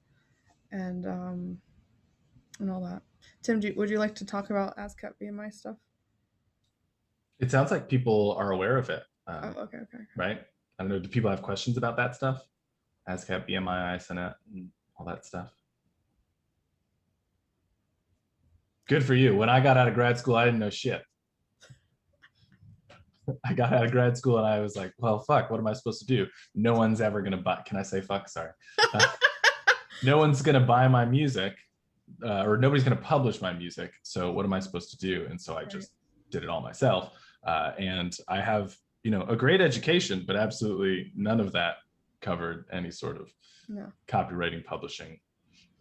and all that. Tim, would you like to talk about ASCAP BMI stuff? It sounds like people are aware of it. Okay. Right? I don't know. Do people have questions about that stuff? ASCAP, BMI, ISNet, and all that stuff. Good for you. When I got out of grad school, I didn't know shit. I got out of grad school and I was like, well, fuck, what am I supposed to do? No one's ever going to buy. Can I say fuck? Sorry. No one's going to buy my music or nobody's going to publish my music. So what am I supposed to do? And so I just did it all myself. And I have, a great education, but absolutely none of that covered any sort of copywriting, publishing,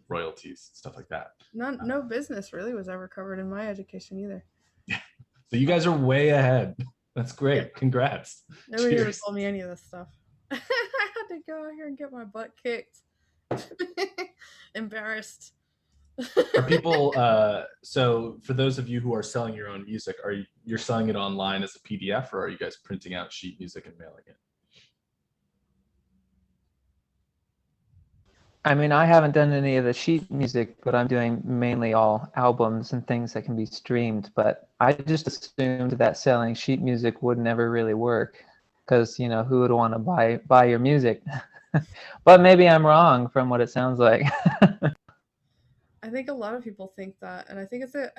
royalties, stuff like that. No business really was ever covered in my education either. So you guys are way ahead. That's great. Yeah. Congrats. Nobody ever told me any of this stuff. I had to go out here and get my butt kicked. Embarrassed. Are people so for those of you who are selling your own music, you're selling it online as a PDF, or are you guys printing out sheet music and mailing it? I mean, I haven't done any of the sheet music, but I'm doing mainly all albums and things that can be streamed. But I just assumed that selling sheet music would never really work because, who would want to buy your music? But maybe I'm wrong from what it sounds like. I think a lot of people think that, and I think it's a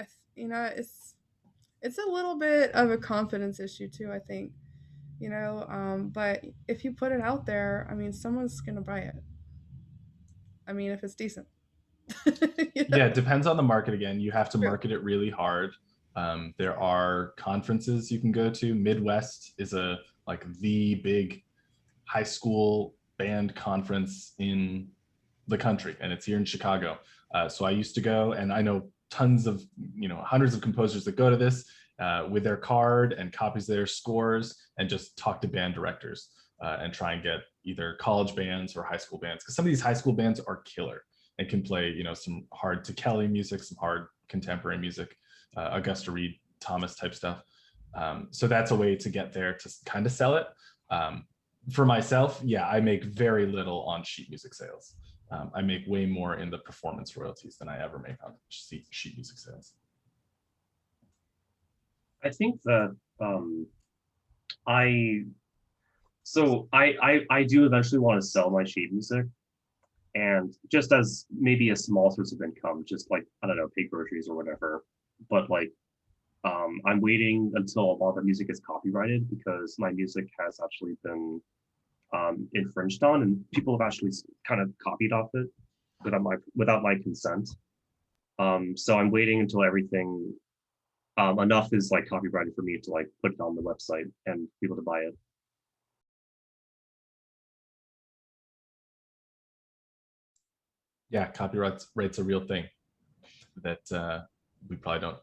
little bit of a confidence issue too, I think, but if you put it out there, I mean, someone's going to buy it. I mean, if it's decent. Yeah, it depends on the market again. You have to market it really hard. There are conferences you can go to. Midwest is the big high school band conference in the country, and it's here in Chicago. So I used to go, and I know tons of, hundreds of composers that go to this with their card and copies of their scores and just talk to band directors and try and get either college bands or high school bands, because some of these high school bands are killer and can play, some hard to Kelly music, some hard contemporary music, Augusta Reed, Thomas type stuff. So that's a way to get there to kind of sell it. For myself, yeah, I make very little on sheet music sales. I make way more in the performance royalties than I ever make on sheet music sales. I think that I do eventually want to sell my sheet music, and just as maybe a small source of income, just like, I don't know, pay groceries or whatever. But I'm waiting until a lot of the music is copyrighted, because my music has actually been infringed on, and people have actually kind of copied off it without my consent. So I'm waiting until everything enough is copyrighted for me to put it on the website and people to buy it. Yeah, copyright's a real thing that we probably don't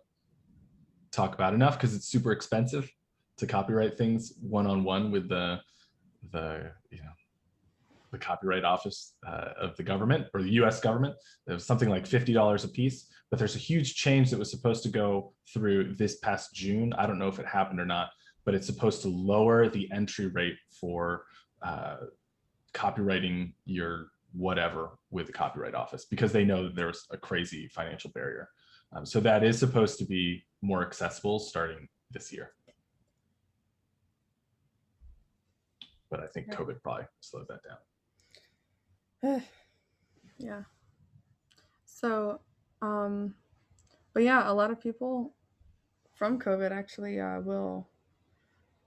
talk about enough, because it's super expensive to copyright things one-on-one with the Copyright Office of the government, or the US government. It was something like $50 a piece, but there's a huge change that was supposed to go through this past June. I don't know if it happened or not, but it's supposed to lower the entry rate for copyrighting your whatever with the Copyright Office because they know that there's a crazy financial barrier. So that is supposed to be more accessible starting this year. But I think COVID probably slowed that down. Yeah. So, but yeah, a lot of people from COVID actually will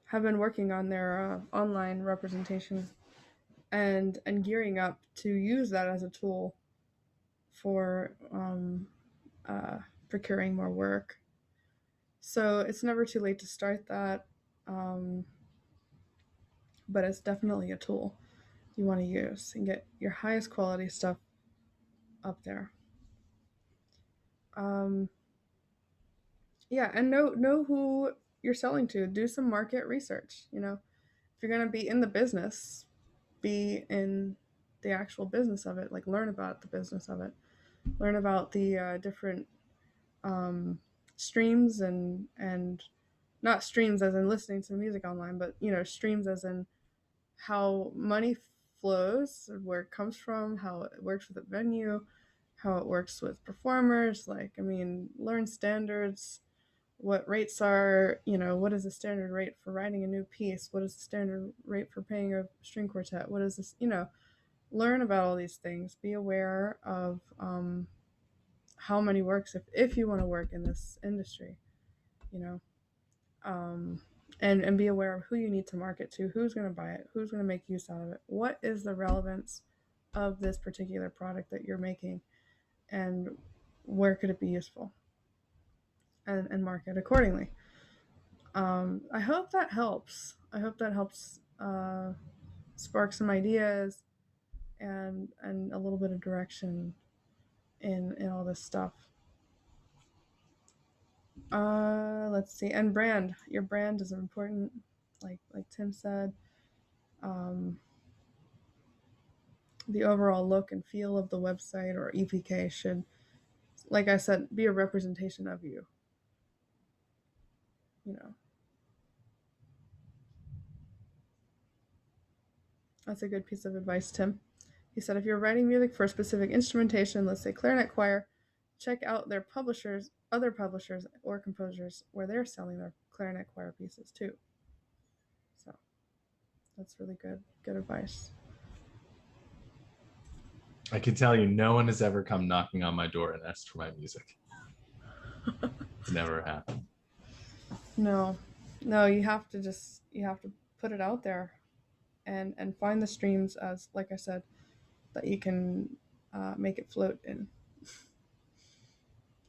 have been working on their online representation and gearing up to use that as a tool for procuring more work. So it's never too late to start that, but it's definitely a tool you want to use and get your highest quality stuff up there. Yeah, and know who you're selling to. Do some market research. You know, if you're gonna be in the business, be in the actual business of it. Like learn about the business of it. Learn about the different streams and not streams as in listening to music online, but you know streams as in how money flows, where it comes from, how it works with the venue, how it works with performers. Like I mean, learn standards. What rates are, you know, what is the standard rate for writing a new piece? What is the standard rate for paying a string quartet? What is this, you know, learn about all these things. Be aware of how many works if you want to work in this industry, you know, and be aware of who you need to market to, who's going to buy it, who's going to make use out of it, what is the relevance of this particular product that you're making, and where could it be useful, and market accordingly. I hope that helps. I hope that helps spark some ideas and a little bit of direction in all this stuff. Let's see. And brand. Your brand is important, like Tim said. The overall look and feel of the website or EPK should, like I said, be a representation of you. You know. That's a good piece of advice, Tim. He said if you're writing music for a specific instrumentation, let's say clarinet choir, check out their publishers, other publishers or composers where they're selling their clarinet choir pieces too. So that's really good advice. I can tell you, no one has ever come knocking on my door and asked for my music. It's never happened. No, you have to put it out there, and find the streams, as like I said, that you can make it float in.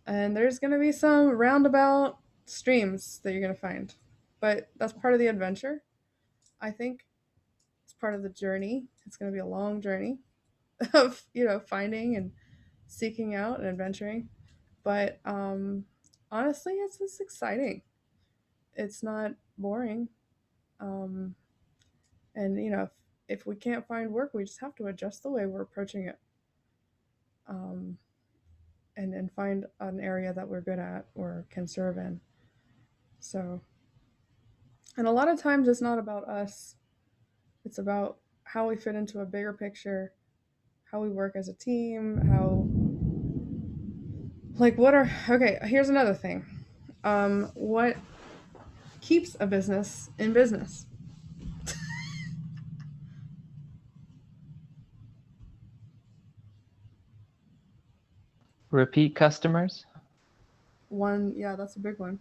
And there's gonna be some roundabout streams that you're gonna find, but that's part of the adventure. I think it's part of the journey. It's gonna be a long journey of finding and seeking out and adventuring. But honestly, it's exciting. It's not boring. Um, and if we can't find work, we just have to adjust the way we're approaching it. Um, and find an area that we're good at or can serve in. So, and a lot of times it's not about us. It's about how we fit into a bigger picture, how we work as a team, how okay, here's another thing. What keeps a business in business? Repeat customers? One, yeah, that's a big one.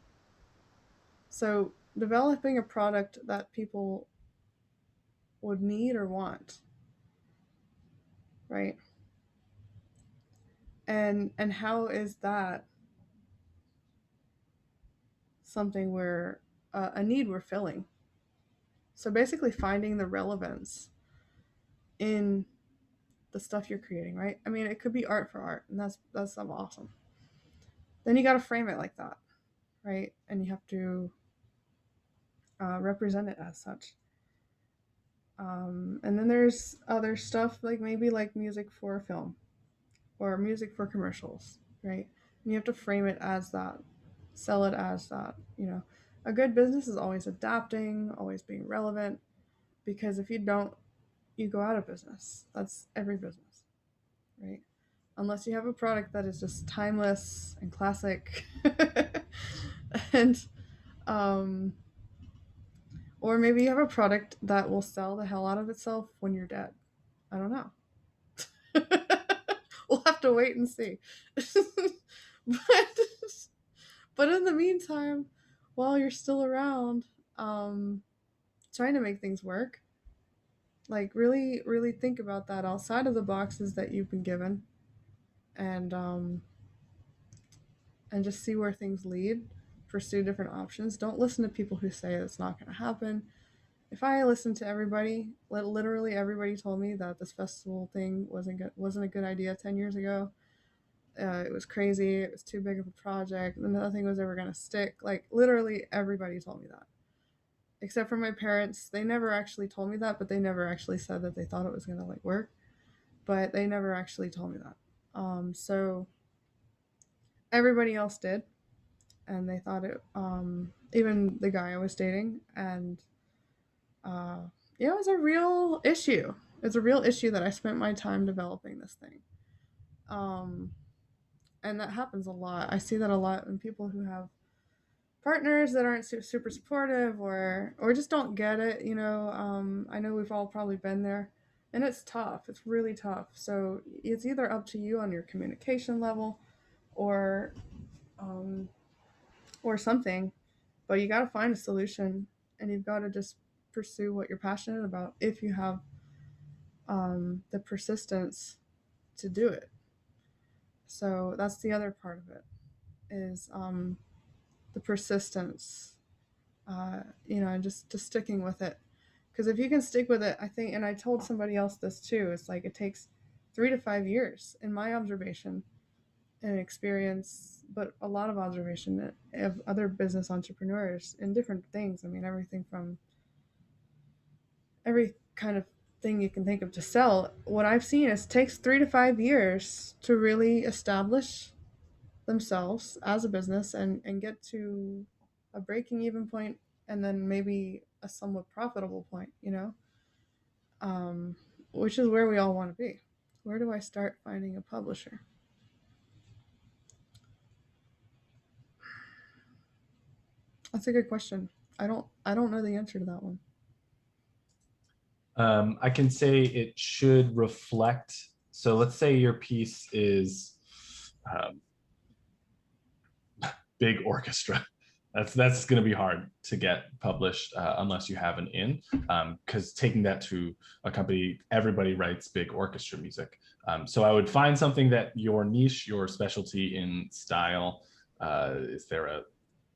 So, developing a product that people would need or want, right? And how is that something we're a need we're filling? So basically finding the relevance in the stuff you're creating, right? I mean, it could be art for art, and that's awesome. Then you got to frame it like that, right? And you have to represent it as such. And then there's other stuff like maybe like music for a film or music for commercials, right? And you have to frame it as that, sell it as that. A good business is always adapting, always being relevant, because if you don't, you go out of business. That's every business. right? Unless you have a product that is just timeless and classic, and um, or maybe you have a product that will sell the hell out of itself when you're dead. I don't know. We'll have to wait and see. but but in the meantime, while you're still around, um, trying to make things work, like really, really think about that outside of the boxes that you've been given, and and just see where things lead. Pursue different options. Don't listen to people who say it's not going to happen. If I listened to everybody, literally everybody told me that this festival thing wasn't a good idea 10 years ago. It was crazy. It was too big of a project. And nothing was ever gonna stick. Like literally everybody told me that, except for my parents. They never actually told me that, but they never actually said that they thought it was gonna like work. But they never actually told me that. So everybody else did, and they thought it. Even the guy I was dating, and uh, yeah, it was a real issue. It's a real issue that I spent my time developing this thing. Um, and that happens a lot. I see that a lot in people who have partners that aren't super supportive, or just don't get it. I know we've all probably been there, and it's tough. It's really tough. So it's either up to you on your communication level, or um, or something. But you got to find a solution, and you've got to just pursue what you're passionate about if you have the persistence to do it. So that's the other part of it, is the persistence. Just sticking with it. Because if you can stick with it, I think, and I told somebody else this too, it's like it takes 3 to 5 years, in my observation and experience, but a lot of observation of other business entrepreneurs in different things. I mean, everything from every kind of thing you can think of to sell. What I've seen is it takes 3 to 5 years to really establish themselves as a business, and get to a breaking even point, and then maybe a somewhat profitable point, um, which is where we all want to be. Where do I start finding a publisher? That's a good question. I don't know the answer to that one. I can say it should reflect. So let's say your piece is um, big orchestra. That's going to be hard to get published unless you have an in, because taking that to a company, everybody writes big orchestra music. So I would find something that your niche, your specialty in style. Is there a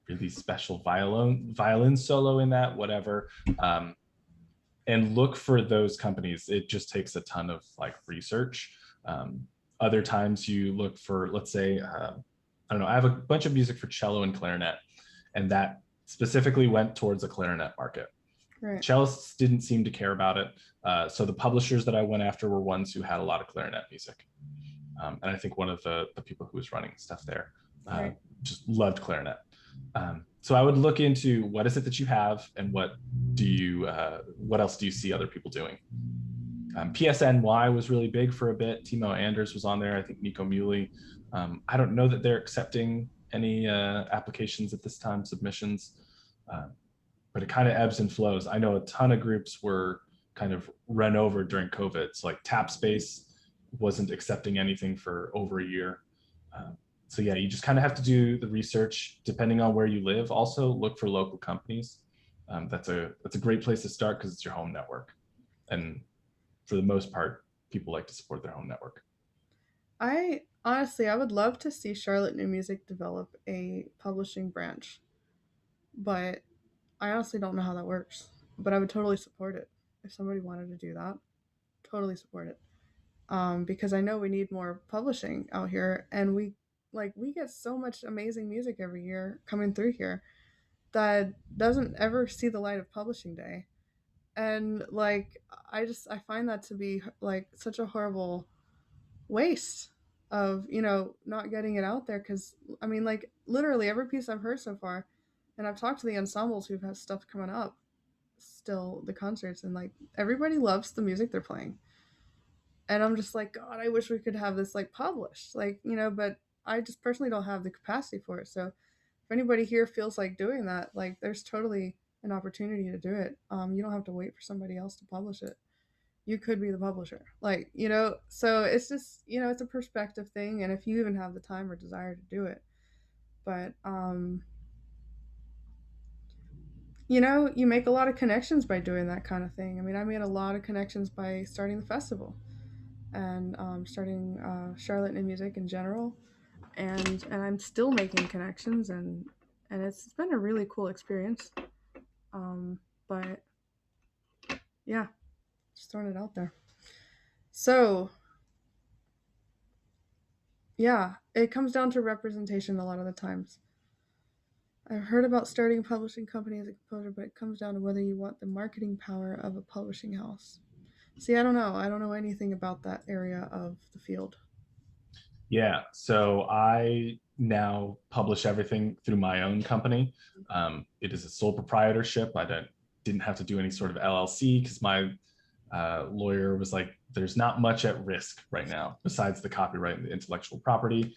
really special violin solo in that? Whatever. And look for those companies. It just takes a ton of like research. Other times you look for, let's say, I don't know, I have a bunch of music for cello and clarinet, and that specifically went towards a clarinet market. Right. Cellists didn't seem to care about it. So the publishers that I went after were ones who had a lot of clarinet music. And I think one of the people who was running stuff there Right. just loved clarinet. So I would look into what is it that you have, and what else do you see other people doing? PSNY was really big for a bit. Timo Anders was on there. I think Nico Muley. I don't know that they're accepting any applications at this time, submissions, but it kind of ebbs and flows. I know a ton of groups were kind of run over during COVID. So like TapSpace wasn't accepting anything for over a year. So yeah, you just kind of have to do the research depending on where you live. Also look for local companies. That's a great place to start because it's your home network. And for the most part, people like to support their home network. I would love to see Charlotte New Music develop a publishing branch, but I honestly don't know how that works. But I would totally support it if somebody wanted to do that. Totally support it. Because I know we need more publishing out here, and we get so much amazing music every year coming through here that doesn't ever see the light of publishing day. And like I find that to be like such a horrible waste of not getting it out there, because I mean, like, literally every piece I've heard so far, and I've talked to the ensembles who have stuff coming up, still the concerts, and like everybody loves the music they're playing, And I'm just like, God, I wish we could have this like published, like, you know, but I just personally don't have the capacity for it. So if anybody here feels like doing that, like, there's totally an opportunity to do it. You don't have to wait for somebody else to publish it. You could be the publisher, like, you know. So it's just, you know, it's a perspective thing, and if you even have the time or desire to do it. But you know, you make a lot of connections by doing that kind of thing. I mean, I made a lot of connections by starting the festival and starting Charlotte in music in general, and I'm still making connections, and it's been a really cool experience. But yeah, just throwing it out there. So yeah, it comes down to representation a lot of the times. I've heard about starting a publishing company as a composer, but it comes down to whether you want the marketing power of a publishing house. See, I don't know. I don't know anything about that area of the field. Yeah, so I now publish everything through my own company. It is a sole proprietorship. Didn't have to do any sort of LLC because my lawyer was like, there's not much at risk right now besides the copyright and the intellectual property.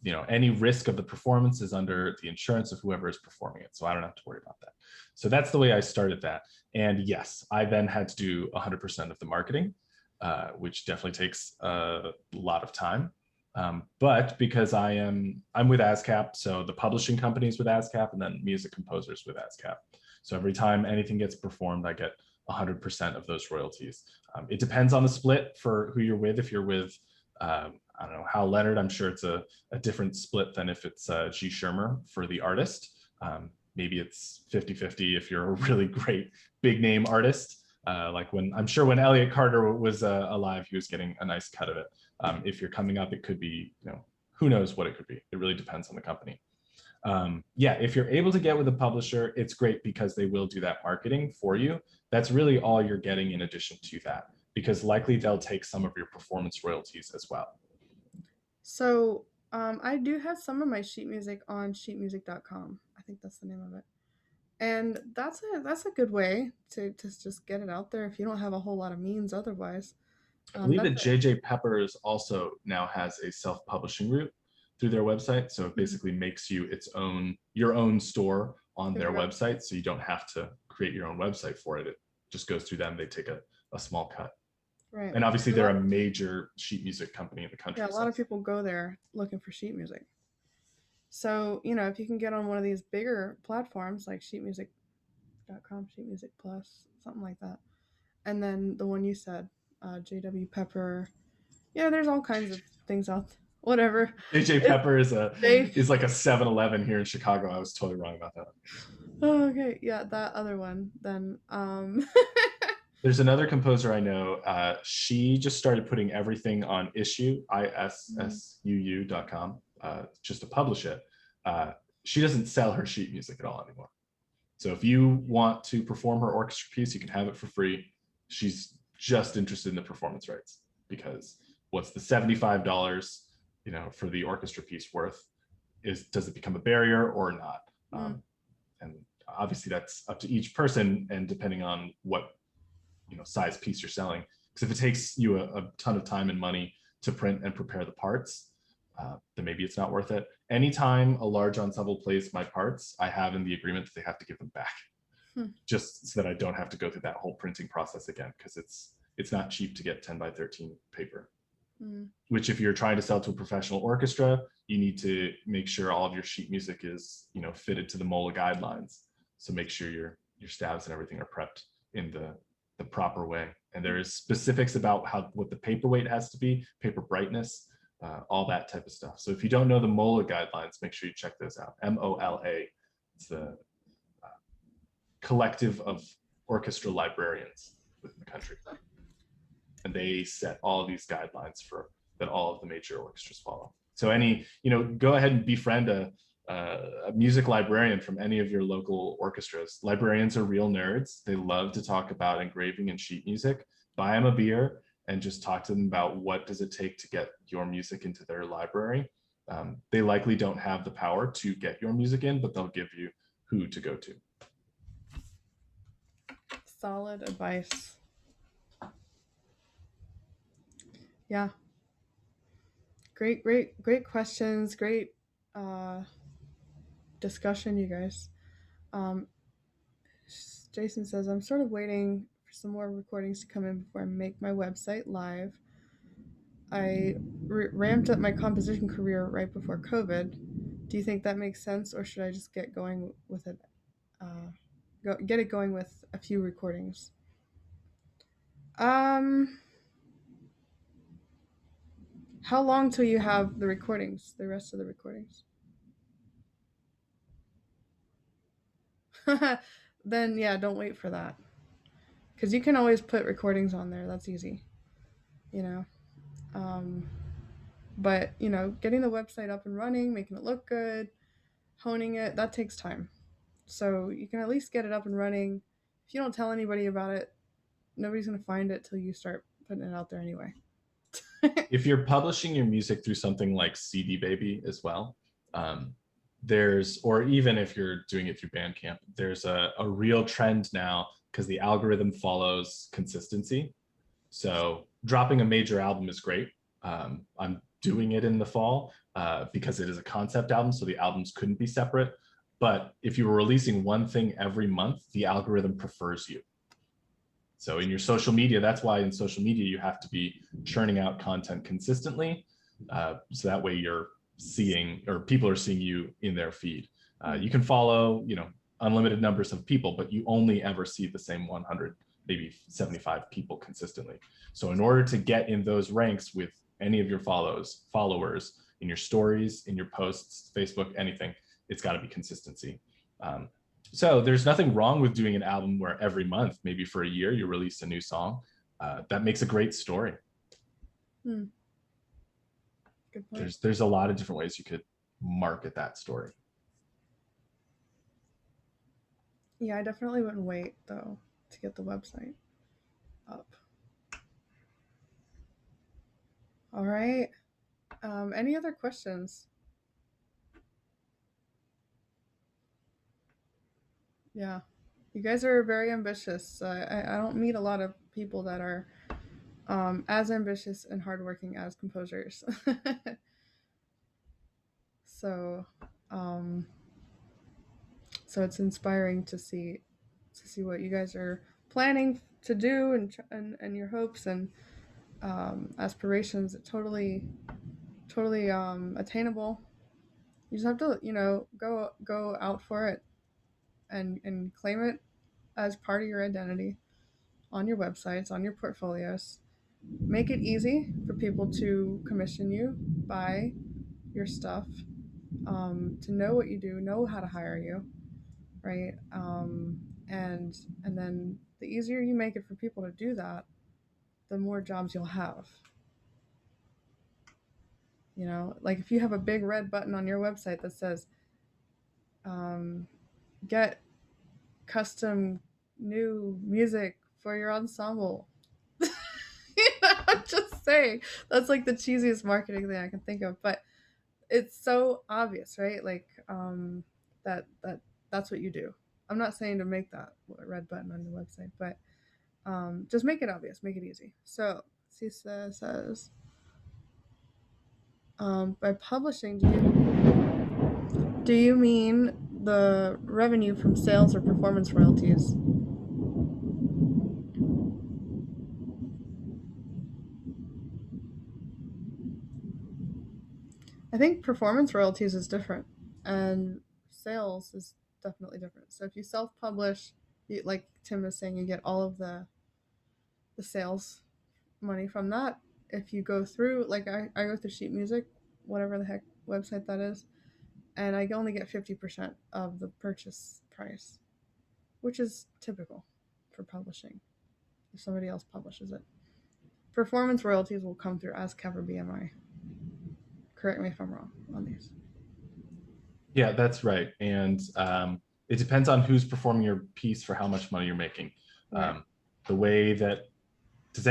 You know, any risk of the performance is under the insurance of whoever is performing it. So I don't have to worry about that. So that's the way I started that. And yes, I then had to do 100% of the marketing, which definitely takes a lot of time. But because I'm with ASCAP, so the publishing company is with ASCAP, and then music composers with ASCAP. So every time anything gets performed, I get 100% of those royalties. It depends on the split for who you're with. If you're with, I don't know, Hal Leonard, I'm sure it's a different split than if it's G. Shermer for the artist. Maybe it's 50-50 if you're a really great big name artist. Like I'm sure when Elliot Carter was alive, he was getting a nice cut of it. If you're coming up, it could be, you know, who knows what it could be. It really depends on the company. Yeah, if you're able to get with a publisher, it's great because they will do that marketing for you. That's really all you're getting in addition to that, because likely they'll take some of your performance royalties as well. So I do have some of my sheet music on sheetmusic.com. I think that's the name of it. And that's a good way to just get it out there if you don't have a whole lot of means otherwise. I believe that JJ Peppers also now has a self-publishing route through their website. So it basically makes you your own store on their website. So you don't have to create your own website for it. It just goes through them. They take a small cut. Right. And obviously they're a major sheet music company in the country. Yeah, a lot of people go there looking for sheet music. So, you know, if you can get on one of these bigger platforms like sheetmusic.com, Sheet Music Plus, something like that. And then the one you said, JW Pepper. Yeah, there's all kinds of things out there. Whatever. JJ Pepper is like a 7-Eleven here in Chicago. I was totally wrong about that. Oh, okay. Yeah, that other one. Then there's another composer I know. She just started putting everything on issuu.com just to publish it. She doesn't sell her sheet music at all anymore. So if you want to perform her orchestra piece, you can have it for free. She's just interested in the performance rights, because what's the $75, you know, for the orchestra piece worth? Does it become a barrier or not? And obviously that's up to each person, and depending on what, you know, size piece you're selling. Because if it takes you a ton of time and money to print and prepare the parts, then maybe it's not worth it. Anytime a large ensemble plays my parts, I have in the agreement that they have to give them back, just so that I don't have to go through that whole printing process again, because it's not cheap to get 10 by 13 paper. Which, if you're trying to sell to a professional orchestra, you need to make sure all of your sheet music is, you know, fitted to the MOLA guidelines. So make sure your stabs and everything are prepped in the proper way. And there is specifics about what the paper weight has to be, paper brightness, all that type of stuff. So if you don't know the MOLA guidelines, make sure you check those out. MOLA, it's the collective of orchestra librarians within the country. And they set all of these guidelines that all of the major orchestras follow. So go ahead and befriend a music librarian from any of your local orchestras. Librarians are real nerds. They love to talk about engraving and sheet music. Buy them a beer and just talk to them about what does it take to get your music into their library. They likely don't have the power to get your music in, but they'll give you who to go to. Solid advice. Yeah. Great questions. Great uh, discussion, you guys. Um, Jason says, I'm sort of waiting for some more recordings to come in before I make my website live. I ramped up my composition career right before COVID. Do you think that makes sense, or should I just get going with it? Get it going with a few recordings. Um, how long till you have the recordings? The rest of the recordings? Then yeah, don't wait for that, because you can always put recordings on there. That's easy, you know. Um, but getting the website up and running, making it look good, honing it, that takes time. So you can at least get it up and running. If you don't tell anybody about it, nobody's gonna find it till you start putting it out there anyway. If you're publishing your music through something like CD Baby as well, um, or even if you're doing it through Bandcamp, there's a real trend now because the algorithm follows consistency. So dropping a major album is great. I'm doing it in the fall because it is a concept album, so the albums couldn't be separate. But if you were releasing one thing every month, the algorithm prefers you. So in your social media, that's why in social media you have to be churning out content consistently. So that way you're seeing, or people are seeing you in their feed. You can follow, unlimited numbers of people, but you only ever see the same 100, maybe 75 people consistently. So in order to get in those ranks with any of your followers, in your stories, in your posts, Facebook, anything, it's got to be consistency. So there's nothing wrong with doing an album where every month, maybe for a year, you release a new song. That makes a great story. Good point. There's a lot of different ways you could market that story. Yeah, I definitely wouldn't wait though to get the website up. All right. Any other questions? Yeah, you guys are very ambitious. I don't meet a lot of people that are as ambitious and hardworking as composers. so, um, so it's inspiring to see what you guys are planning to do, and your hopes and aspirations. Totally attainable. You just have to go out for it and claim it as part of your identity on your websites, on your portfolios. Make it easy for people to commission you, buy your stuff, to know what you do, know how to hire you, right? And then the easier you make it for people to do that, the more jobs you'll have. Like if you have a big red button on your website that says, get custom new music for your ensemble. I'm just saying, that's like the cheesiest marketing thing I can think of, but it's so obvious, right? Like that's what you do. I'm not saying to make that red button on your website, but just make it obvious, make it easy. So Cisa says, by publishing, do you mean the revenue from sales or performance royalties? I think performance royalties is different, and sales is definitely different. So if you self-publish, like Tim was saying, you get all of the sales money from that. If you go through, like I go through Sheet Music, whatever the heck website that is, and I only get 50% of the purchase price, which is typical for publishing if somebody else publishes it. Performance royalties will come through ASCAP or BMI. Correct me if I'm wrong on these. Yeah, that's right. And it depends on who's performing your piece for how much money you're making. Right. The way that, do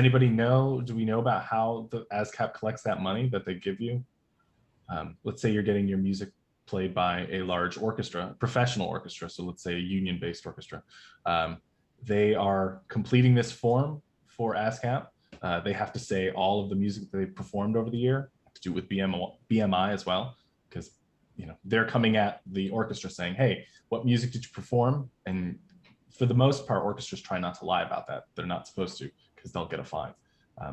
we know about how the ASCAP collects that money that they give you? Let's say you're getting your music played by a large orchestra, professional orchestra. So let's say a union-based orchestra. They are completing this form for ASCAP. They have to say all of the music that they performed over the year, to do with BMI as well, because they're coming at the orchestra saying, hey, what music did you perform? And for the most part, orchestras try not to lie about that. They're not supposed to, because they'll get a fine.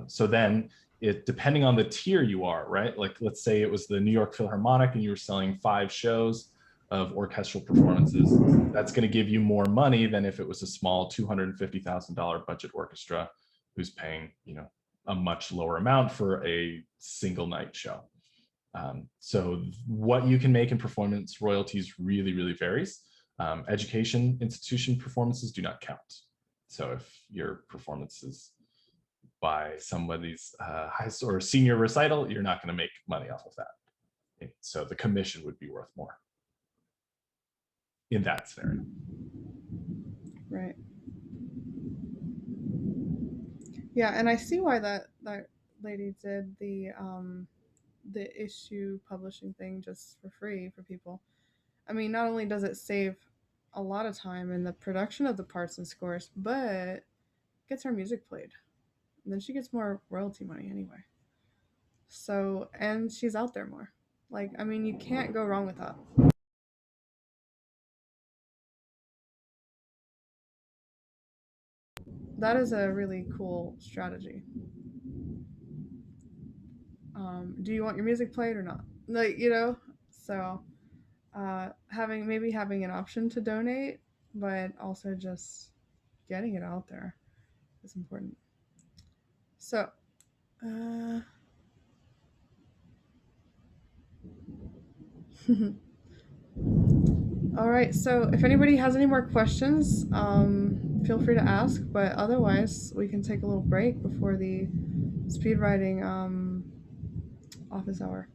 So then depending on the tier you are, right? Like, let's say it was the New York Philharmonic and you were selling 5 shows of orchestral performances. That's going to give you more money than if it was a small $250,000 budget orchestra who's paying, a much lower amount for a single night show. So what you can make in performance royalties really, really varies. Education institution performances do not count. So if your performance is by somebody's high or senior recital, you're not going to make money off of that. So the commission would be worth more in that scenario. Right. Yeah, and I see why that lady did the issue publishing thing just for free for people. I mean, not only does it save a lot of time in the production of the parts and scores, but gets her music played. And then she gets more royalty money anyway. So, and she's out there more. Like, I mean, you can't go wrong with that. That is a really cool strategy. Do you want your music played or not? Like, so having an option to donate, but also just getting it out there is important. So, all right. So, if anybody has any more questions, feel free to ask. But otherwise, we can take a little break before the speed writing office hour.